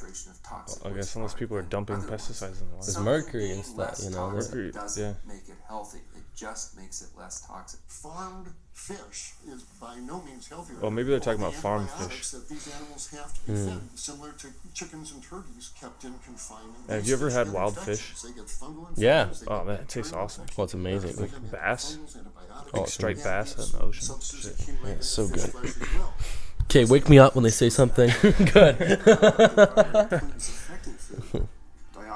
B: I guess unless people are dumping pesticides in the water.
A: There's mercury and stuff,
K: Mercury doesn't make it healthy. It just makes it less toxic.
F: Farmed fish is by no means healthier.
B: Well, maybe they're talking about farmed fish.
F: That these animals have to be fed, similar to chickens and turkeys kept in confinement.
B: Have you ever had wild fish?
A: Yeah.
B: Oh man, it tastes awesome.
A: Well, it's amazing.
B: Like bass, like striped bass in the ocean. Shit.
A: Yeah, it's so good. Okay, wake me up when they say something good.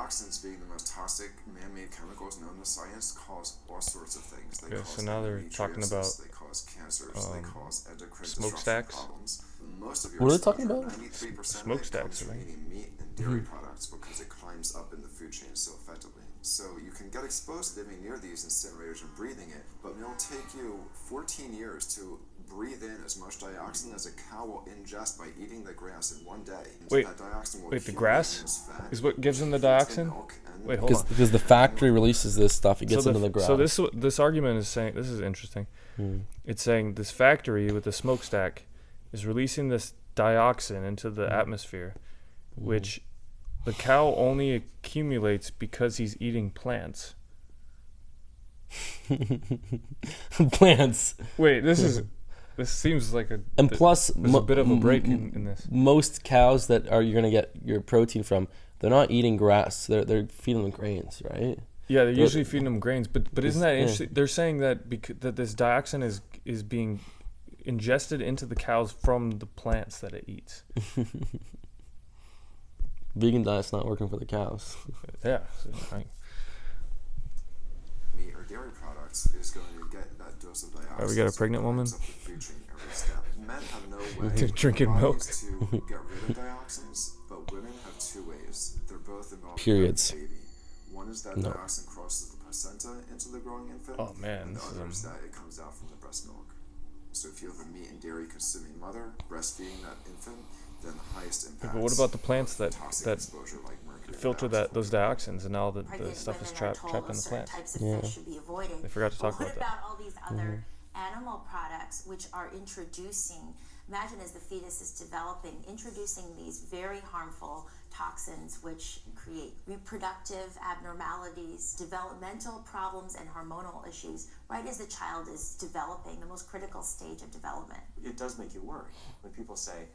K: dioxins, being the most toxic man-made chemicals known to science, cause all sorts of things. They cause
B: so now they're talking about
K: they cause cancers, they cause endocrine
B: smokestacks.
K: Problems. Most of your
A: what are they talking about?
K: 93%
B: Smokestacks,
K: from eating meat and dairy products because it climbs up in the food chain so effectively. So you can get exposed living near these incinerators and breathing it, but it'll take you 14 years to breathe in as much dioxin as a cow will ingest by eating the grass in one day.
B: Wait,
K: that dioxin will
B: the grass is what gives them the dioxin? Wait, hold on.
A: Because the factory releases this stuff, it gets into the grass.
B: So this argument is saying, this is interesting. It's saying this factory with the smokestack is releasing this dioxin into the atmosphere, which the cow only accumulates because he's eating plants.
A: Plants.
B: Wait, this seems like
A: and plus
B: there's a bit of a break in this.
A: Most cows that you're gonna get your protein from, they're not eating grass. They're feeding them grains, right?
B: Yeah, they're usually feeding them grains. But isn't that interesting? They're saying that that this dioxin is being ingested into the cows from the plants that it eats.
A: Vegan diet's not working for the cows.
B: Yeah. Right.
K: Meat or dairy products is going to get that dose of dioxin.
B: We got a pregnant woman.
K: Men have no way
B: drinking milk
K: to get rid of dioxins, but women have two ways. They're both involved.
A: Periods.
K: In the baby. One is that dioxin crosses the placenta into the growing infant.
B: Oh man,
K: and the other is that it comes out from the breast milk. So if you have a meat and dairy consuming mother breastfeeding that infant, then the highest impact.
B: But what about the plants that filter those dioxins, and now the stuff is trapped in the plant? They forgot to talk about that.
J: What about all these other animal products which are introducing? Imagine as the fetus is developing, introducing these very harmful toxins which create reproductive abnormalities, developmental problems, and hormonal issues right as the child is developing, the most critical stage of development.
D: It does make you worry when people say,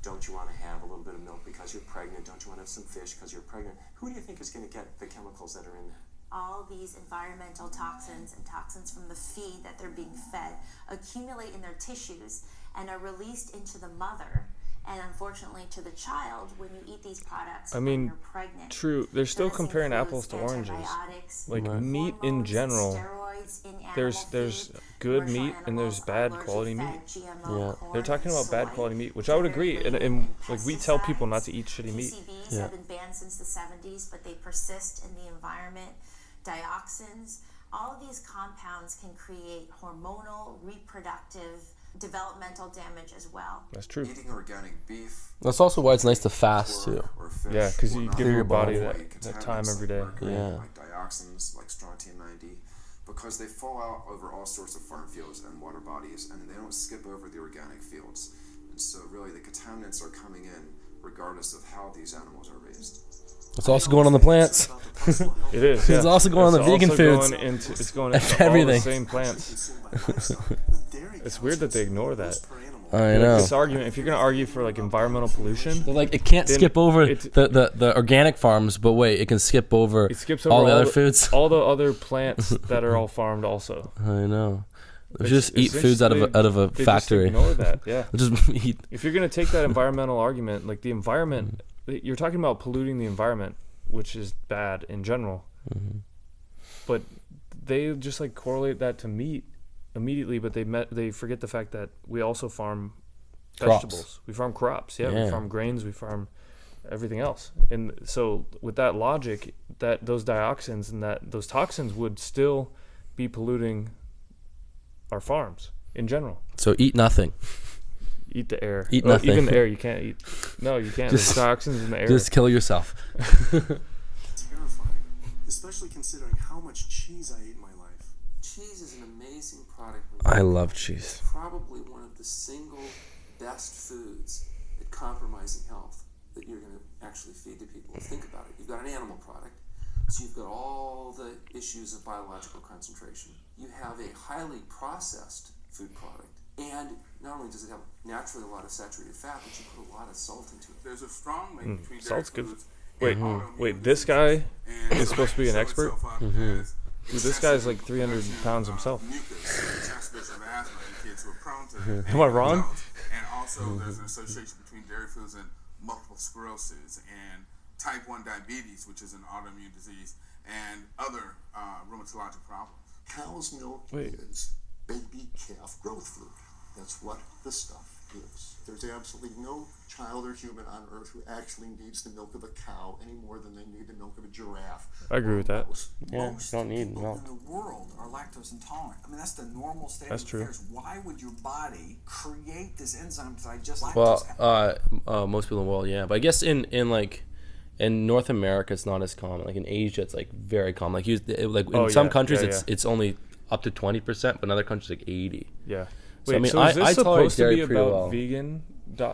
D: don't you want to have a little bit of milk because you're pregnant? Don't you want to have some fish because you're pregnant? Who do you think is going to get the chemicals that are in there?
J: All these environmental toxins and toxins from the feed that they're being fed accumulate in their tissues and are released into the mother and unfortunately to the child when you eat these products when you're pregnant.
B: True. They're still comparing apples to oranges. Like meat in general, there's good meat and there's bad quality meat.
A: Yeah.
B: They're talking about bad quality meat, which I would agree. And like we tell people not to eat shitty meat.
J: PCBs have been banned since the 70s, but they persist in the environment. Dioxins, all of these compounds can create hormonal, reproductive, developmental damage as well.
B: That's true.
K: Eating organic beef.
A: That's also why it's nice to fast too.
B: Yeah, because you give your body that time every day.
A: Yeah.
K: Like dioxins, like strontium-90, because they fall out over all sorts of farm fields and water bodies, and they don't skip over the organic fields. And so really the contaminants are coming in regardless of how these animals are raised.
A: It's also going on the plants.
B: It is. Yeah.
A: It's also going on the vegan foods.
B: It's going into
A: everything.
B: All the same plants. It's weird that they ignore that.
A: I know.
B: This argument, if you're going to argue for like environmental pollution,
A: they're like it can't skip over the organic farms, but wait, it can skip over all the other foods.
B: All the other plants that are all farmed also.
A: I know. Just eat foods out of a factory.
B: Just ignore that. Yeah.
A: Just eat.
B: If you're going to take that environmental argument, like the environment, you're talking about polluting the environment, which is bad in general. But they just like correlate that to meat immediately, but they forget the fact that we also farm vegetables. We farm crops. Yeah, we farm grains. We farm everything else. And so with that logic, that those dioxins and those toxins would still be polluting our farms in general.
A: So eat nothing.
B: Eat the air.
A: Eat nothing.
B: Even the air you can't eat. No, you can't. There's toxins in the air.
A: Just kill yourself.
F: Terrifying, especially considering how much cheese I ate in my life.
K: Cheese is an amazing product.
A: I love cheese.
K: It's probably one of the single best foods at compromising health that you're going to actually feed to people. Think about it. You've got an animal product, so you've got all the issues of biological concentration. You have a highly processed food product. And not only does it have naturally a lot of saturated fat, but you put a lot of salt into it.
L: There's a strong link between
B: salt's good.
L: foods.
B: Wait, this guy is supposed to be an expert? Dude, this guy's like 300 pounds himself. Am I wrong?
L: And also there's an association between dairy foods and multiple sclerosis and
M: type 1 diabetes, which is an autoimmune disease, and other rheumatologic problems.
C: Cow's milk is baby calf growth fluid. That's what the stuff is. There's absolutely no child or human on earth who actually needs the milk of a cow any more than they need the milk of a giraffe.
B: I agree with that.
A: Yeah, you don't need milk.
E: In the world are lactose intolerant. I mean, that's the normal state
B: That's
E: of
B: true.
E: affairs. Why would your body create this enzyme to digest
A: Well,
E: lactose?
A: most people in the world, yeah. But I guess in North America, it's not as common. Like in Asia, it's like very common. Like in some countries, it's only up to 20%, but in other countries, like 80%.
B: Yeah.
A: So,
B: Wait,
A: I mean,
B: so is this supposed to be about
A: well.
B: vegan?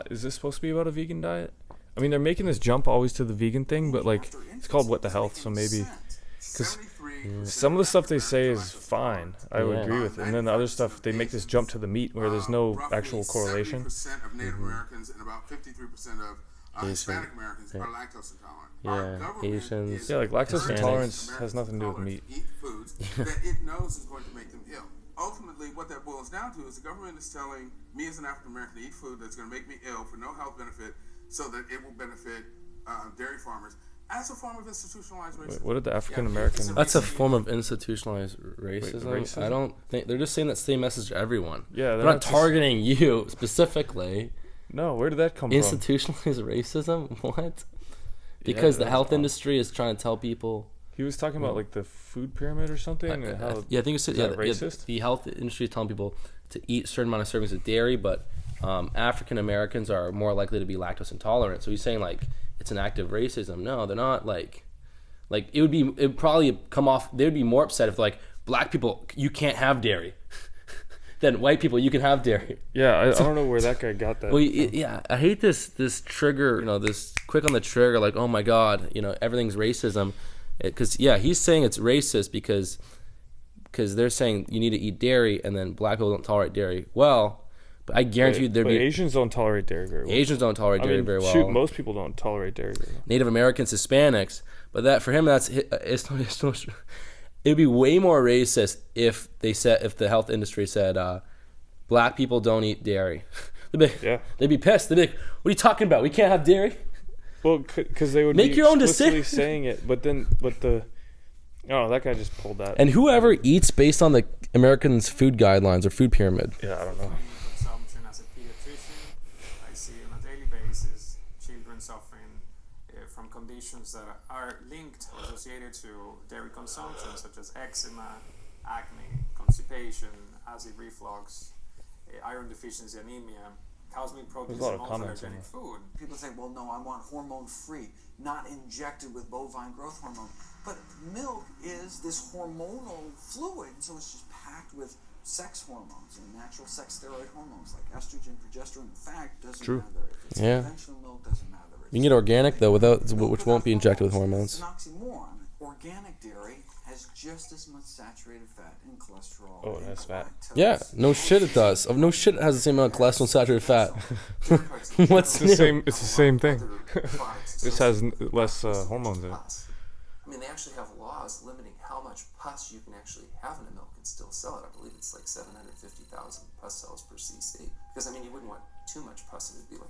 B: Is this supposed to be about a vegan diet? I mean, they're making this jump always to the vegan thing, but like it's called What the Health, so maybe because some of the stuff they say is fine, I would agree with, and then the other stuff they make this jump to the meat where there's no actual correlation.
M: 70% of Native Americans and about 53% of Hispanic Americans are lactose intolerant.
A: Yeah, Asians.
B: Yeah, like lactose
A: Hispanics.
B: intolerance has nothing to do with meat.
M: Eat foods that it knows is going to make them ill. Ultimately, what that boils down to is the government is telling me as an African American to eat food that's going to make me ill for no health benefit, so that it will benefit dairy farmers as a form of institutionalized racism.
B: Wait, what did the African American?
A: That's a form of institutionalized racism.
B: racism?
A: I don't think they're just saying that same message to everyone.
B: Yeah,
A: they're not targeting you specifically.
B: No, where did that come from?
A: Institutionalized racism? What? Because the health industry is trying to tell people.
B: He was talking about like the food pyramid or something.
A: I think it's
B: racist.
A: The health industry is telling people to eat a certain amount of servings of dairy, but African Americans are more likely to be lactose intolerant. So he's saying like it's an act of racism. No, they're not. Like it would probably come off. They would be more upset if like black people, you can't have dairy. Then white people, you can have dairy.
B: Yeah, I don't know where that guy got that.
A: Well, yeah, I hate this trigger. This quick on the trigger. Like, oh my god, everything's racism. Because he's saying it's racist because they're saying you need to eat dairy, and then black people don't tolerate dairy. Well, but I guarantee you there'd be
B: Asians don't tolerate dairy very well.
A: Asians don't tolerate dairy very well.
B: Shoot, most people don't tolerate dairy very well.
A: Native Americans, Hispanics, but that for him it'd be way more racist if the health industry said black people don't eat dairy. They'd be pissed. They'd be like, what are you talking about? We can't have dairy.
B: Well, because they would
A: make
B: be
A: your own
B: explicitly
A: decision.
B: saying it, but that guy just pulled that.
A: And whoever eats based on the Americans' food guidelines or food pyramid.
B: Yeah, I don't know.
L: Consumption as a pediatrician, I see on a daily basis children suffering from conditions that are linked or associated to dairy consumption, such as eczema, acne, constipation, acid reflux, iron deficiency, anemia. Cow's milk protein is the most allergenic food.
E: People say, well, no, I want hormone-free, not injected with bovine growth hormone. But milk is this hormonal fluid, so it's just packed with sex hormones and natural sex steroid hormones like estrogen, progesterone. In fact, doesn't matter if it's conventional milk, doesn't matter.
A: You can get organic though, which won't be injected with hormones.
E: It's an oxymoron. Organic dairy has just as much saturated fat and cholesterol.
B: Oh, it has fat.
A: Yeah, no shit it does. No shit it has the same amount of cholesterol and saturated fat. What's
B: it's new? It's the same thing. This has less hormones in it.
K: I mean, they actually have laws limiting how much pus you can actually have in a milk and still sell it. I believe it's like 750,000 pus cells per cc. Because, I mean, you wouldn't want too much pus. It would be like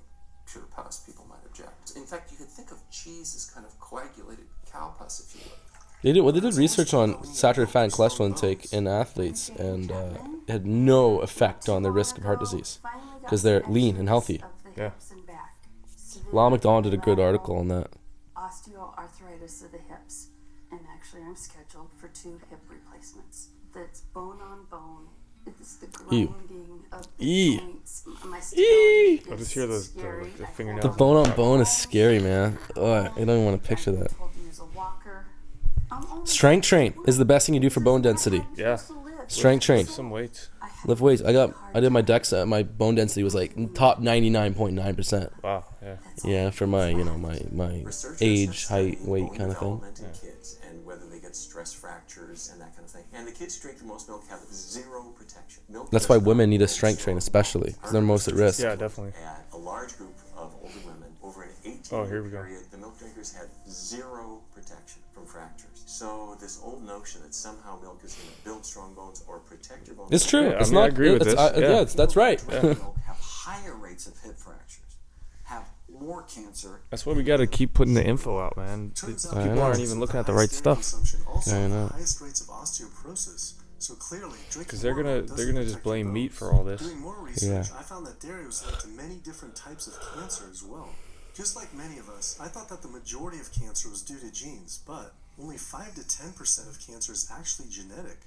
K: pure pus. People might object. In fact, you could think of cheese as kind of coagulated cow pus, if you would.
A: They did research on saturated fat and cholesterol intake in athletes, and it had no effect on their risk of heart disease because they're lean and healthy.
B: Yeah.
A: Lyle McDonald did a good article on that.
N: Osteoarthritis of the hips, and actually I'm scheduled for 2 hip replacements. That's bone on bone. It's the grinding of the joints. My stability
B: I'll just hear the fingernails.
A: The bone on bone is scary, man. Oh, I don't even want to picture that. Strength train is the best thing you do for bone density.
B: Yeah.
A: Strength train.
B: Some weights.
A: Lift weights. I did my DEXA. My bone density was like top 99.9%.
B: Wow. Yeah.
A: Yeah, for my my age, height, weight kind of thing.
D: In kids and whether they get stress fractures and that kind of thing. And the kids who drink the most milk have zero protection. Milk
A: That's why women need a strength train, especially because they're most at risk.
B: Yeah, definitely.
D: And a large group of older women over an 18-year period, the milk drinkers had zero protection from fractures. So this old notion that somehow milk is going to build strong bones or protect your bones.
A: It's true.
B: Yeah,
A: it's not.
B: I agree with this.
A: That's right.
E: Milk have higher rates of hip fractures, have more cancer.
B: That's why we got to keep putting the info out, man. People aren't even looking at the right stuff.
F: I know. Highest rates of osteoporosis. So clearly,
B: because they're gonna just blame meat for all this.
F: Doing more research, I found that dairy was linked to many different types of cancer as well. Just like many of us, I thought that the majority of cancer was due to genes, but only 5 to 10% of cancer is actually genetic.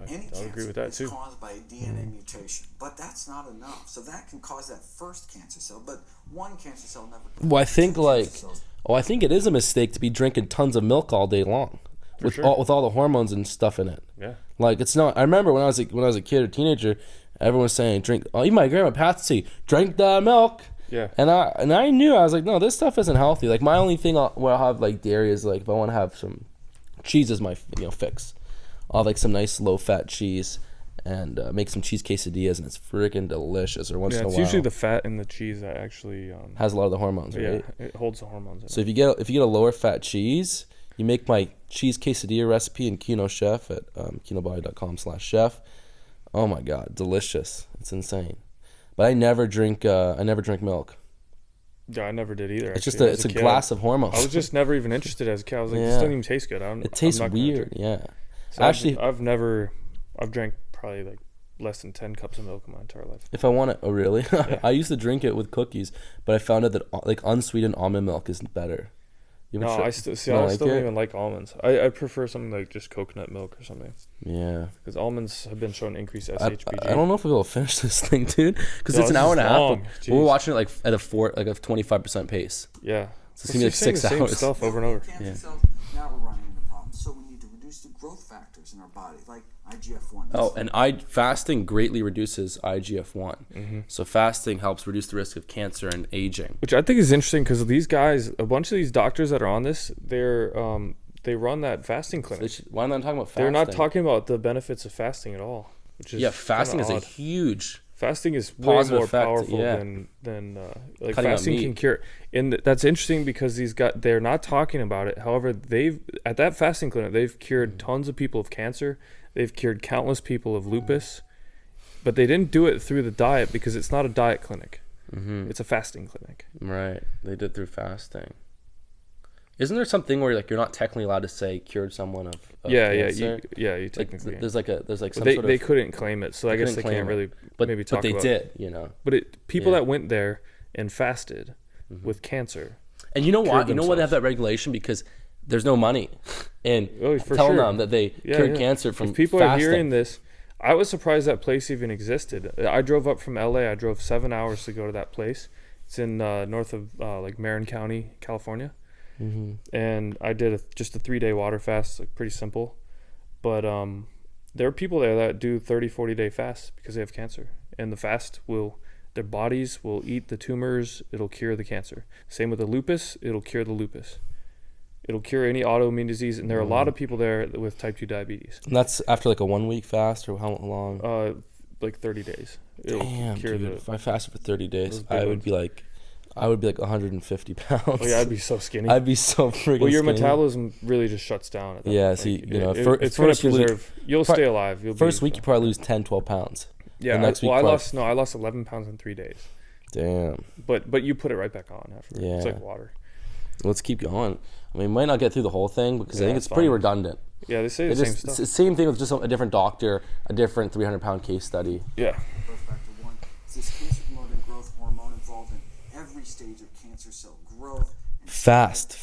E: Any
B: agree with that
E: cancer is
B: too.
E: caused by a DNA mutation, but that's not enough. So that can cause that first cancer cell, but one cancer cell never.
A: Well, I think I think it is a mistake to be drinking tons of milk all day long, with all the hormones and stuff in it.
B: Yeah.
A: Like it's not. I remember when I was a kid or teenager, everyone was saying drink. Oh, even my grandma Patsy, drink the milk.
B: Yeah.
A: And I knew, I was like, no, this stuff isn't healthy. Like my only thing where I'll have like dairy is like if I want to have some cheese is my fix. I'll have like some nice low fat cheese and make some cheese quesadillas, and it's freaking delicious. Or once in a while,
B: it's usually the fat in the cheese that actually
A: has a lot of the hormones, right?
B: Yeah, it holds the hormones in.
A: So if you get a lower fat cheese, you make my cheese quesadilla recipe in Kino Chef at kinobody.com/chef. Oh my god, delicious! It's insane. But I never drink milk.
B: Yeah, I never did either.
A: It's it's a glass of hormones.
B: I was just never even interested as a kid. I was like, this doesn't even taste good.
A: It tastes weird. Yeah.
B: So actually, I've drank probably like less than 10 cups of milk in my entire life.
A: If I want it, oh really?
B: Yeah.
A: I used to drink it with cookies, but I found out that like unsweetened almond milk is better.
B: No, I still don't even like almonds. I prefer something like just coconut milk or something.
A: Yeah.
B: Because almonds have been shown to increase SHBG.
A: I don't know if we'll finish this thing, dude. Because it's an hour and a half. We're watching it like at a 25% pace.
B: Yeah.
A: So it's gonna be like 6
B: the
A: hours.
B: Same stuff over and over.
E: Cancer cells, now we're running into problems. So we need to reduce the growth factors in our body, like IGF-1.
A: Oh, and fasting greatly reduces IGF-1.
B: Mm-hmm.
A: So fasting helps reduce the risk of cancer and aging.
B: Which I think is interesting because these guys, a bunch of these doctors that are on this, they run that fasting clinic.
A: Why are they not talking about fasting?
B: They're not talking about the benefits of fasting at all. Which is
A: fasting is a huge.
B: Fasting is way more
A: effect,
B: powerful than like fasting can cure. And that's interesting because they're not talking about it. However, at that fasting clinic, they've cured tons of people of cancer. They've cured countless people of lupus, but they didn't do it through the diet because it's not a diet clinic.
A: Mm-hmm.
B: It's a fasting clinic.
A: Right. They did through fasting. Isn't there something where like you're not technically allowed to say cured someone of cancer?
B: You technically.
A: Like, there's some
B: they,
A: sort of.
B: They couldn't claim it, so I guess they can't really maybe talk about it.
A: But they did, you know.
B: But people that went there and fasted with cancer.
A: And you know why? You know why they have that regulation? Because there's no money in telling them that they cured cancer from
B: if people
A: fasting.
B: Are hearing this. I was surprised that place even existed. I drove up from LA. I drove 7 hours to go to that place. It's in north of like Marin County, California.
A: Mm-hmm.
B: And I did just a 3-day water fast, like pretty simple. But there are people there that do 30-40 day fasts because they have cancer, and the fast their bodies will eat the tumors. It'll cure the cancer. Same with the lupus. It'll cure the lupus. It'll cure any autoimmune disease, and there are a lot of people there with type 2 diabetes.
A: And that's after like a 1 week fast, or how long?
B: Like 30 days.
A: Damn, dude. If I fasted for 30 days, I would be like 150 pounds.
B: Oh yeah, I'd be so skinny.
A: I'd be so freaking skinny.
B: Well, your metabolism really just shuts down. At that point.
A: See,
B: like, it's going to preserve. You'll stay alive.
A: First week, you probably lose 10-12 pounds.
B: Yeah. Next week, I lost 11 pounds in 3 days.
A: Damn.
B: But you put it right back on after.
A: Yeah.
B: It's like water.
A: Let's keep going. I mean, we might not get through the whole thing because I think it's pretty redundant.
B: Yeah, they say the same stuff.
A: It's the same thing with just a different doctor, a different 300-pound case study.
B: Yeah.
E: Growth factor 1 is this cancer-promoting growth hormone involved in every stage of cancer cell growth.
A: Fast.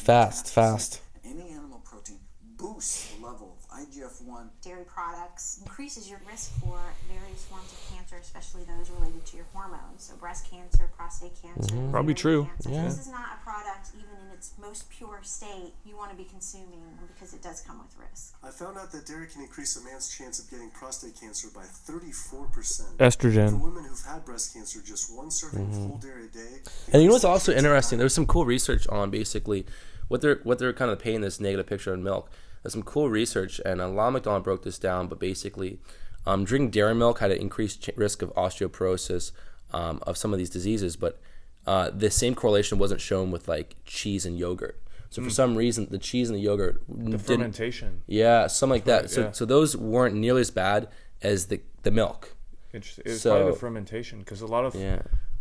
E: Any animal protein boosts the level of IGF-1.
J: Dairy products increases your risk for various forms of cancer, especially those related to your hormones. So breast cancer, prostate cancer.
A: Mm-hmm.
B: Probably true.
J: Yeah. This is not a product, even in its most pure state, you want to be consuming because it does come with risk.
F: I found out that dairy can increase a man's chance of getting prostate cancer by 34%.
B: Estrogen.
F: For women who've had breast cancer, just 1 serving of whole dairy a day.
A: And you know what's also interesting? There's some cool research on basically what they're kind of painting this negative picture in milk. There's some cool research, and Lon McDonald broke this down, but basically drinking dairy milk had an increased risk of osteoporosis of some of these diseases, but the same correlation wasn't shown with like cheese and yogurt. So for some reason, the cheese and the yogurt
B: fermentation.
A: Yeah, something like that. So those weren't nearly as bad as the milk.
B: Interesting. It's probably the fermentation, because a lot of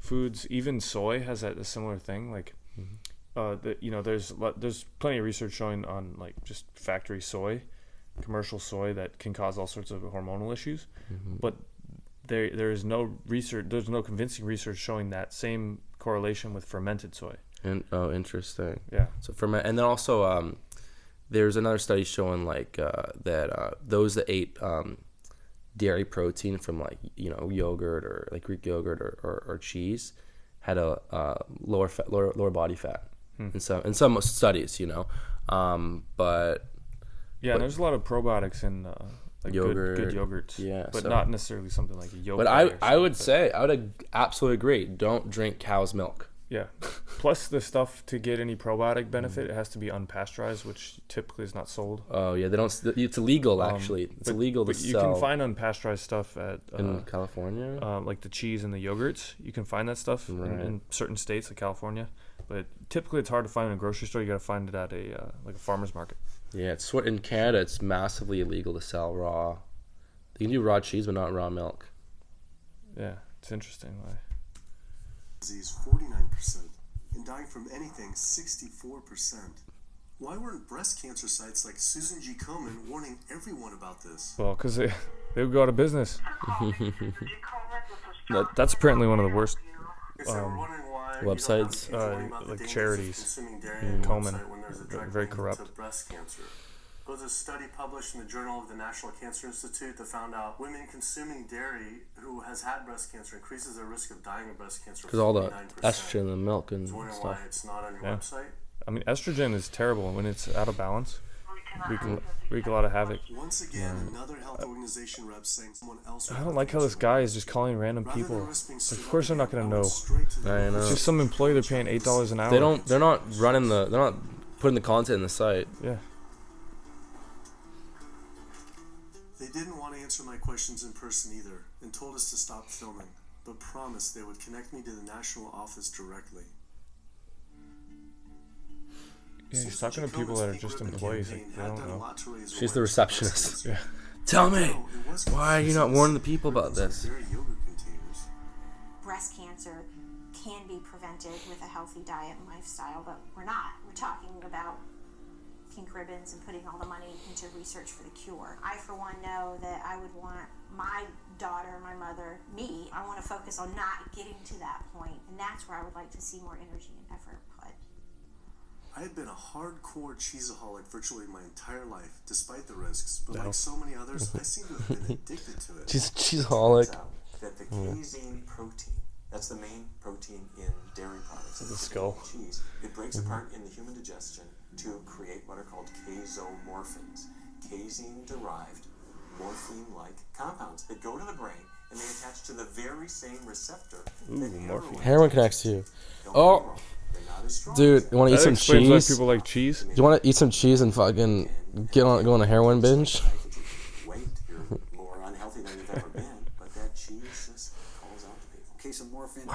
B: foods, even soy has a similar thing. Like, there's plenty of research showing on like just factory soy, commercial soy that can cause all sorts of hormonal issues, but there is no research. There's no convincing research showing that same correlation with fermented soy. And
A: interesting.
B: Yeah.
A: So and then also there's another study showing like that those that ate dairy protein from like yogurt or like Greek yogurt or cheese had a lower body fat in some studies, but
B: there's a lot of probiotics in like
A: yogurt,
B: good yogurts, but not necessarily something like a yogurt.
A: But I would absolutely agree. Don't drink cow's milk.
B: Yeah. Plus, the stuff to get any probiotic benefit, it has to be unpasteurized, which typically is not sold.
A: Oh yeah, they don't. It's illegal actually. It's illegal to sell.
B: But you can find unpasteurized stuff
A: in California,
B: like the cheese and the yogurts. You can find that stuff in certain states like California, but typically it's hard to find in a grocery store. You got to find it at a farmer's market.
A: Yeah, it's in Canada. It's massively illegal to sell raw. You can do raw cheese, but not raw milk.
B: Yeah, it's interesting. Why?
F: Disease 49%, and dying from anything 64%. Why weren't breast cancer sites like Susan G. Komen warning everyone about this?
B: Well, because they would go out of business. That's apparently one of the worst
A: websites,
B: like charities. Komen, very corrupt.
F: Breast cancer. There was a study published in the Journal of the National Cancer Institute that found out women consuming dairy who has had breast cancer increases their risk of dying of breast cancer.
A: Because all the estrogen in the milk and stuff.
F: Why it's not on your website?
B: I mean, estrogen is terrible when it's out of balance. Wreak a lot of havoc.
F: Once again, another health organization rep saying someone else.
B: I don't like how this guy is just calling random people. Of course, they're not gonna know.
A: I know.
B: It's just some employee they're paying $8 an hour.
A: They're not running they're not putting the content in the site.
B: Yeah.
F: They didn't want to answer my questions in person either, and told us to stop filming, but promised they would connect me to the national office directly.
B: Yeah, he's talking to people that are just employees. Like, they don't know.
A: She's the receptionist.
B: Yeah.
A: Tell me, why are you not warning the people about this?
J: Breast cancer can be prevented with a healthy diet and lifestyle, but we're not. We're talking about pink ribbons and putting all the money into research for the cure. I, for one, know that I would want my daughter, my mother, me, I want to focus on not getting to that point, and that's where I would like to see more energy and effort put.
F: I had been a hardcore cheeseaholic virtually my entire life, despite the risks, but like so many others, I seem to have been addicted to it.
A: Cheeseaholic.
D: That the casein protein, that's the main protein in dairy products.
B: The skull.
D: Cheese. It breaks apart in the human digestion to create what are called casomorphins, casein-derived morphine-like compounds that go to the brain and they attach to the very same receptor that
A: heroin connects to you. Oh, dude, you want to eat some cheese?
B: Why people like cheese.
A: Do you want to eat some cheese and fucking go on a heroin binge?
D: Wait, you're more unhealthy than you've ever been, but that cheese just calls out to people.
E: Casomorphin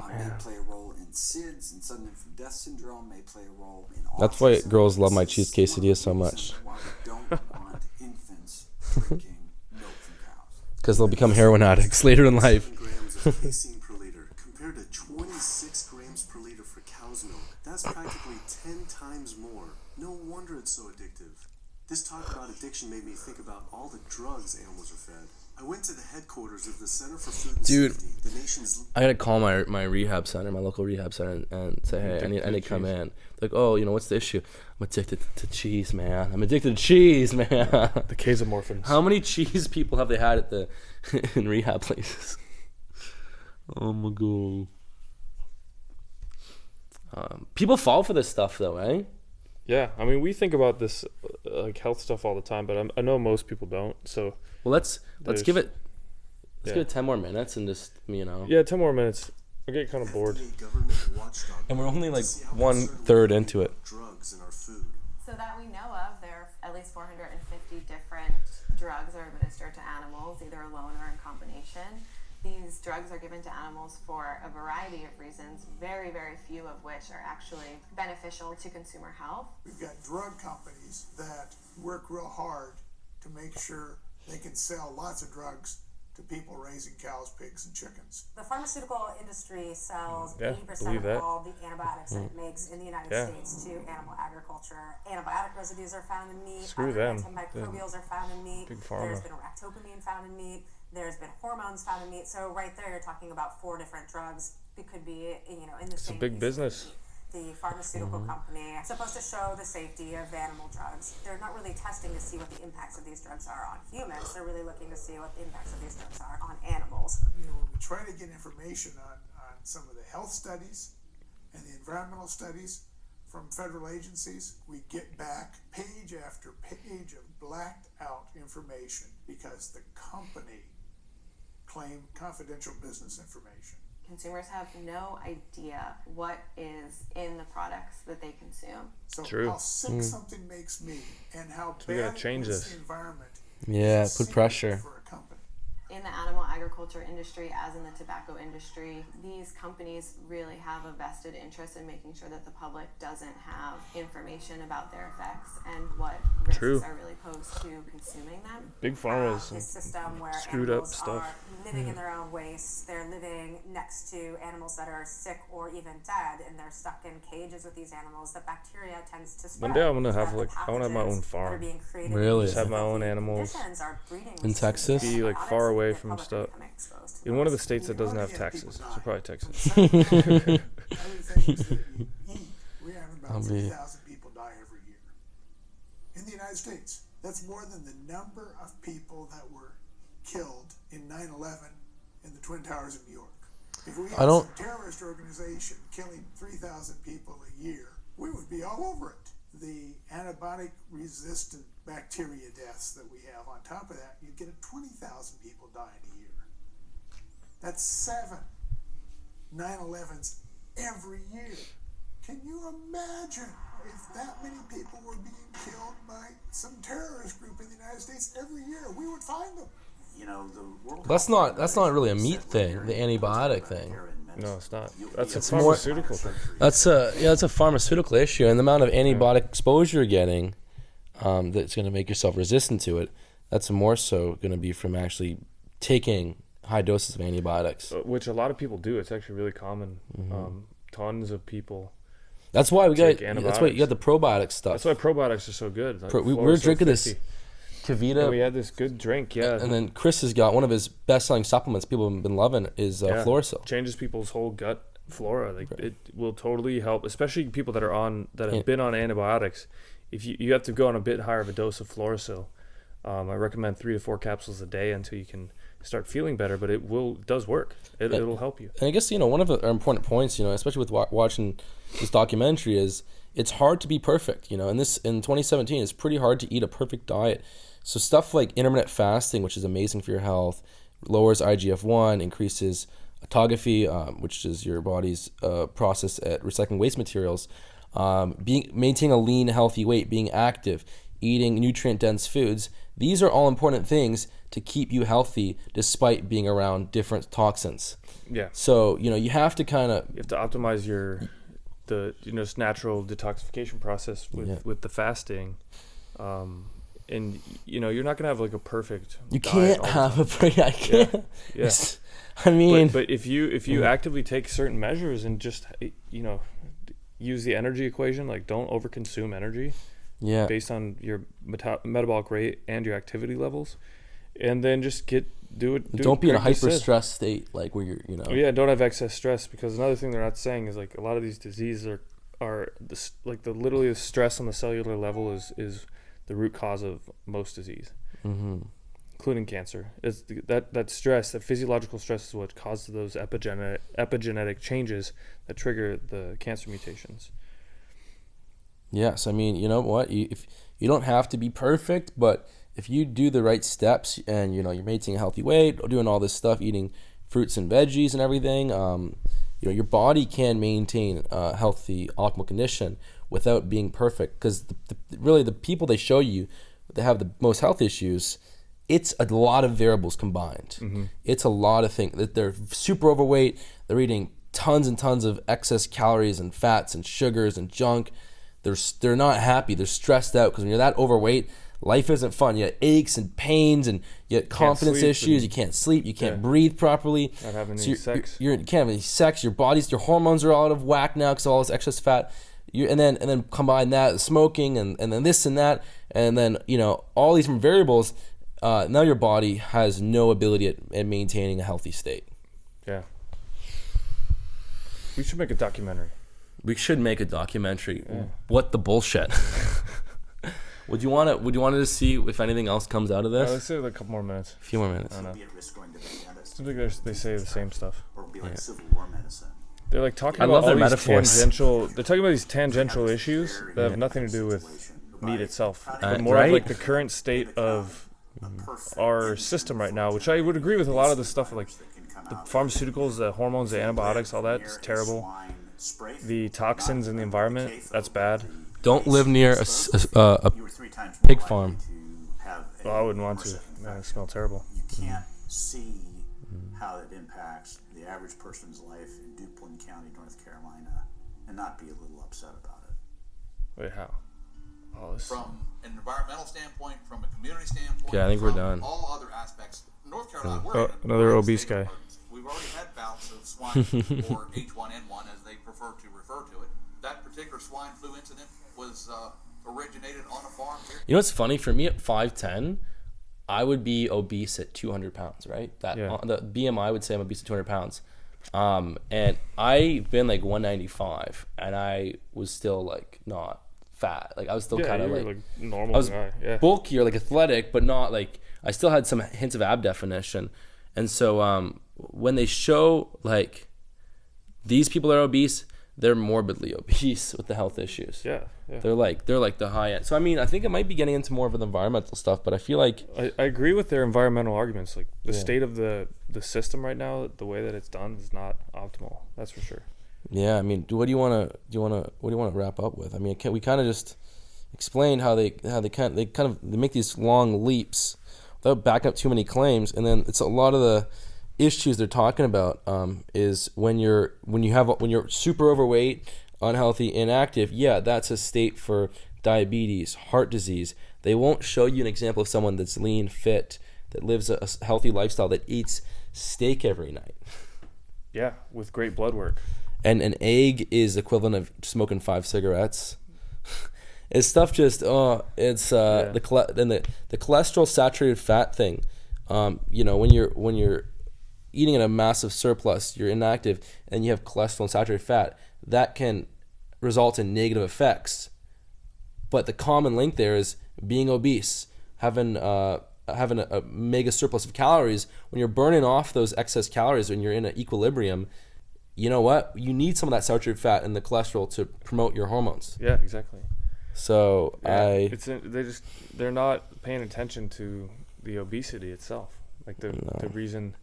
E: may play a role in SIDS and sudden infant death syndrome, may play a role in autism.
A: That's why girls love my cheese quesadilla so much.
E: Why we don't want infants drinking milk from cows.
A: Because they'll become heroin addicts later in life.
F: Grams of casein per liter compared to 26 grams per liter for cow's milk. That's practically 10 times more. No wonder it's so addictive. This talk about addiction made me think about all the drugs animals are fed. I went to the headquarters of the Center for Food and Safety, the nation's...
A: I gotta call my rehab center, my local rehab center, and say, hey, I need to come in. Like, oh, what's the issue? I'm addicted to cheese, man. I'm addicted to cheese, man.
B: The casomorphins.
A: How many cheese people have they had at in rehab places? Oh my god. People fall for this stuff, though, eh?
B: Yeah, I mean, we think about this like health stuff all the time, but I know most people don't. So,
A: well, let's give it 10 more minutes and just
B: Yeah, 10 more minutes. I get kind of bored.
A: And we're only like 1/3 into it.
F: Drugs in our food.
H: So that we know of, there are at least 450 different drugs are administered to animals, either alone or in combination. These drugs are given to animals for a variety of reasons, very, very few of which are actually beneficial to consumer health.
I: We've got drug companies that work real hard to make sure they can sell lots of drugs to people raising cows, pigs, and chickens.
O: The pharmaceutical industry sells 80%
B: believe that.
O: of all the antibiotics that it makes in the United States to animal agriculture. Antibiotic residues are found in meat.
B: Screw them.
O: Antimicrobials are found in meat.
B: Big pharma.
O: There's been ractopamine found in meat. There's been hormones found in meat. So right there, you're talking about 4 different drugs. It could be, in the same.
B: It's a big business.
O: The pharmaceutical company is supposed to show the safety of animal drugs. They're not really testing to see what the impacts of these drugs are on humans. They're really looking to see what the impacts of these drugs are on animals.
I: When we try to get information on some of the health studies and the environmental studies from federal agencies, we get back page after page of blacked out information because the company claimed confidential business information.
H: Consumers have no idea what is in the products that they consume.
I: So
B: True.
I: how sick something makes me and how
B: we gotta
I: bad
B: change
I: it is
B: this.
I: the environment.
A: Yeah,
I: is a
A: put pressure.
I: secret for a company.
H: In the animal agriculture industry, as in the tobacco industry, these companies really have a vested interest in making sure that the public doesn't have information about their effects and what risks are really posed to consuming them.
B: Big pharma's
O: This system where
B: screwed up
O: animals
B: stuff.
O: are living in their own waste. They're living next to animals that are sick or even dead, and they're stuck in cages with these animals. The bacteria tends to spread.
B: One day I want to have my own farm.
A: Really?
B: Just have my own animals.
A: In Texas?
B: Be like far away from stuff. In one of the states that doesn't have Texas. So probably Texas.
I: We have about 3,000 people die every year. In the United States, that's more than the number of people that were killed in 9/11 in the Twin Towers of New York. If we had some terrorist organization killing 3,000 people a year, we would be all over it. The antibiotic-resistant bacteria deaths that we have, on top of that, you'd get 20,000 people dying a year. That's 7 9/11s every year. Can you imagine if that many people were being killed by some terrorist group in the United States every year? We would find them.
A: That's not really a meat thing, the antibiotic thing.
B: No, it's not. That's a pharmaceutical thing.
A: That's a pharmaceutical issue, and the amount of antibiotic exposure you're getting, that's going to make yourself resistant to it. That's more so going to be from actually taking high doses of antibiotics,
B: which a lot of people do. It's actually really common. Tons of people.
A: That's why we got.
B: Antibiotics.
A: That's why you got the probiotic stuff.
B: That's why probiotics are so good. Like
A: we were drinking this Kavita.
B: And we had this good drink,
A: And then Chris has got one of his best-selling supplements people have been loving is Florisil.
B: Changes people's whole gut flora. Like it will totally help, especially people that have been on antibiotics. If you have to go on a bit higher of a dose of Florisil. I recommend 3 to 4 capsules a day until you can start feeling better, but it does work. It'll help you. And
A: I guess one of the important points, especially with watching this documentary, is it's hard to be perfect. In 2017, it's pretty hard to eat a perfect diet. So stuff like intermittent fasting, which is amazing for your health, lowers IGF-1, increases autophagy, which is your body's process at recycling waste materials, maintaining a lean, healthy weight, being active, eating nutrient-dense foods. These are all important things to keep you healthy despite being around different toxins.
B: Yeah.
A: So, you have to
B: optimize the natural detoxification process with the fasting. And you're not gonna have like a perfect.
A: You can't have a perfect. I can't.
B: Yeah.
A: I mean,
B: but if you actively take certain measures and just use the energy equation, like don't overconsume energy.
A: Yeah.
B: Based on your metabolic rate and your activity levels, and then just do it.
A: Don't be in a hyper stress state, like where you're.
B: Yeah, don't have excess stress, because another thing they're not saying is like a lot of these diseases are literally the stress on the cellular level is the root cause of most disease, including cancer. It's that stress, that physiological stress, is what causes those epigenetic changes that trigger the cancer mutations.
A: Yes, I mean, you know what? If you don't have to be perfect, but if you do the right steps and you're maintaining a healthy weight, doing all this stuff, eating fruits and veggies and everything, your body can maintain a healthy, optimal condition without being perfect. Because really, the people they show you that have the most health issues, it's a lot of variables combined. It's a lot of things. That they're super overweight. They're eating tons and tons of excess calories and fats and sugars and junk. They're not happy. They're stressed out, because when you're that overweight, life isn't fun. You get aches and pains, and you get confidence issues. You can't sleep. You can't breathe properly.
B: Not having any sex.
A: You can't have any sex. Your hormones are all out of whack now because of all this excess fat. And then combine that with smoking and then this and that, and then all these different variables. Now your body has no ability at maintaining a healthy state.
B: Yeah. We should make a documentary.
A: Yeah. What the bullshit? Would you want to see if anything else comes out of this?
B: Let's say a couple more minutes.
A: A few more minutes.
B: I don't know. Seems like they say the same stuff.
P: Or be like Civil War medicine.
B: They're like talking about all these tangential. They're talking about these tangential issues that have nothing to do with meat itself, but more of like the current state of our system right now, which I would agree with a lot of the stuff, like the pharmaceuticals, the hormones, the antibiotics, all that is terrible. The toxins in the environment, that's bad.
A: Don't live near a pig farm.
B: Well, I wouldn't want to. Man, it smells terrible.
P: You can't see how it impacts the average person's life in Duplin County, North Carolina, and not be a little upset about it.
B: Wait, how?
Q: From an environmental standpoint, from a community standpoint,
A: I think we're done.
Q: All other aspects. North Carolina,
B: another obese guy.
Q: We've already had bouts of swine flu, or H1N1 as they prefer to refer to it. That particular swine flu incident was originated on a farm here.
A: You know what's funny? For me at 5'10", I would be obese at 200 pounds, right? The BMI would say I'm obese at 200 pounds. And I've been like 195, and I was still like not fat. Like I was still kind of like
B: normal.
A: I was
B: guy.
A: bulkier, like athletic, but not like, I still had some hints of ab definition. And so when they show like these people are obese, they're morbidly obese with the health issues.
B: Yeah.
A: They're like the high end. So I mean, I think it might be getting into more of the environmental stuff, but I feel like
B: I agree with their environmental arguments. Like the state of the system right now, the way that it's done is not optimal. That's for sure.
A: Yeah, I mean, what do you want to wrap up with? I mean, we kind of just explained how they make these long leaps without backing up too many claims, and then it's a lot of the issues they're talking about is when you're super overweight, unhealthy, inactive. Yeah, that's a state for diabetes, heart disease. They won't show you an example of someone that's lean, fit, that lives a healthy lifestyle, that eats steak every night.
B: Yeah, with great blood work.
A: And an egg is equivalent of smoking 5 cigarettes. It's stuff just the cholesterol saturated fat thing. When you're eating in a massive surplus, you're inactive, and you have cholesterol and saturated fat, that can result in negative effects. But the common link there is being obese, having a mega surplus of calories. When you're burning off those excess calories, when you're in an equilibrium, you know what? You need some of that saturated fat and the cholesterol to promote your hormones.
B: Yeah, exactly.
A: So
B: they're not paying attention to the obesity itself, like the reason,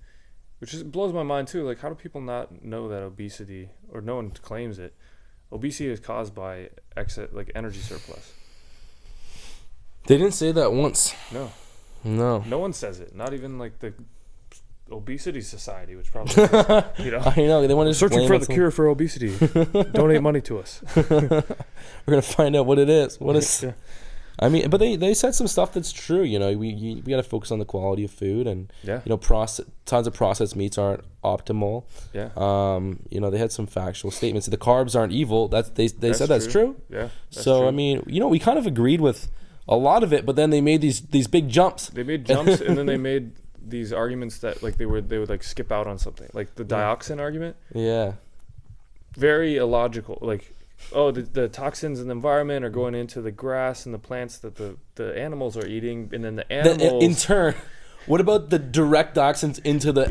B: which blows my mind too. Like, how do people not know that obesity, or no one claims it? Obesity is caused by energy surplus.
A: They didn't say that once.
B: No one says it. Not even like the Obesity Society, which probably
A: I know they want to
B: searching for the cure for obesity. Donate money to us.
A: We're gonna find out what it is. What is? Yeah. I mean, but they said some stuff that's true. We got to focus on the quality of food, and tons of processed meats aren't optimal.
B: Yeah.
A: They had some factual statements. The carbs aren't evil. They said that's true.
B: Yeah.
A: So true. I mean, we kind of agreed with a lot of it, but then they made these big jumps.
B: They made jumps, and then they made these arguments that like they would like skip out on something, like the dioxin argument.
A: Yeah. Very
B: illogical. Like, the toxins in the environment are going into the grass and the plants that the animals are eating, and then the animals
A: in turn. What about the direct toxins into the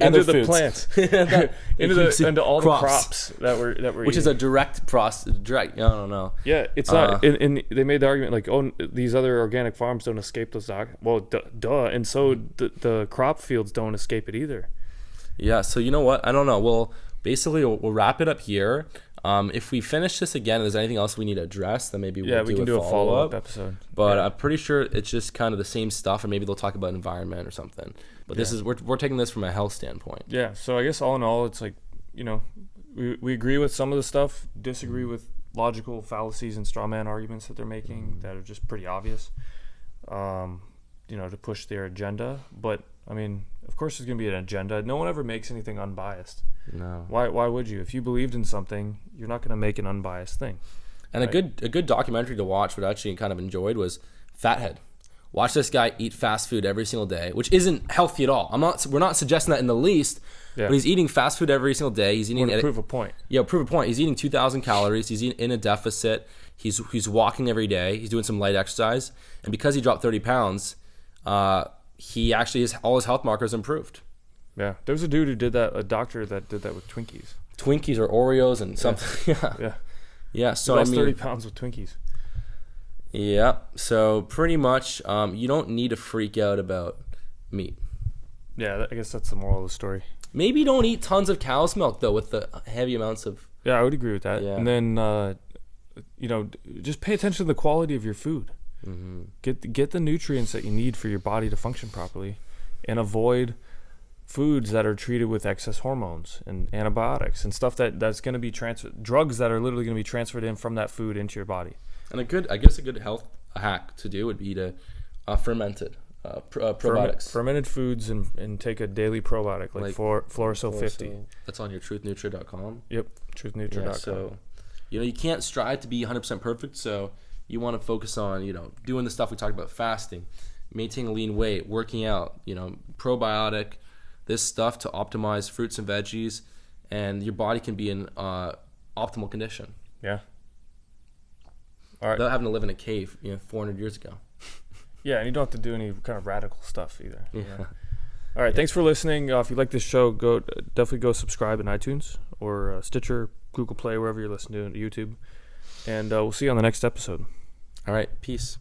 B: plants, into all the crops that we're
A: which
B: eating.
A: Is a direct process. I don't know.
B: Yeah, it's not. And they made the argument like, these other organic farms don't escape those duh, and so the crop fields don't escape it either.
A: Yeah. So you know what? I don't know. Well, basically, we'll wrap it up here. If we finish this again, and there's anything else we need to address, then maybe we can do a follow-up
B: episode.
A: But I'm pretty sure it's just kind of the same stuff, or maybe they'll talk about environment or something. But this is we're taking this from a health standpoint.
B: Yeah. So I guess all in all, it's like, we agree with some of the stuff, disagree with logical fallacies and straw man arguments that they're making that are just pretty obvious. to push their agenda. But I mean, of course, there's going to be an agenda. No one ever makes anything unbiased.
A: No.
B: Why would you? If you believed in something, you're not going to make an unbiased thing.
A: And right? a good documentary to watch, what I actually kind of enjoyed, was Fathead. Watch this guy eat fast food every single day, which isn't healthy at all. We're not suggesting that in the least. Yeah. But he's eating fast food every single day. He's eating
B: to prove a point.
A: Yeah, prove a point. He's eating 2,000 calories. He's in a deficit. He's walking every day. He's doing some light exercise, and because he dropped 30 pounds, he actually all his health markers improved.
B: Yeah, there was a dude who did that. A doctor that did that with Twinkies
A: or Oreos and something. Yeah. So
B: he lost 30 pounds with Twinkies.
A: Yeah. So pretty much, you don't need to freak out about meat.
B: Yeah, I guess that's the moral of the story.
A: Maybe don't eat tons of cow's milk though, with the heavy amounts of.
B: Yeah, I would agree with that. Yeah. And then, just pay attention to the quality of your food.
A: Mm-hmm.
B: Get the nutrients that you need for your body to function properly, and avoid foods that are treated with excess hormones and antibiotics and stuff that's going to be transferred, drugs that are literally going to be transferred in from that food into your body.
A: And a good health hack to do would be to fermented probiotics.
B: Fermented foods and take a daily probiotic like Florisil 50.
A: That's on your truthnutra.com.
B: Yep, truthnutra.com.
A: Yeah, so you can't strive to be 100% perfect, so you want to focus on doing the stuff we talked about: fasting, maintaining a lean weight, working out, probiotic, this stuff to optimize fruits and veggies, and your body can be in optimal condition.
B: Yeah. All right.
A: Without having to live in a cave 400 years ago.
B: Yeah, and you don't have to do any kind of radical stuff either.
A: Yeah.
B: All right, thanks for listening. If you like this show, definitely go subscribe in iTunes or Stitcher, Google Play, wherever you're listening to YouTube. And we'll see you on the next episode.
A: All right, peace.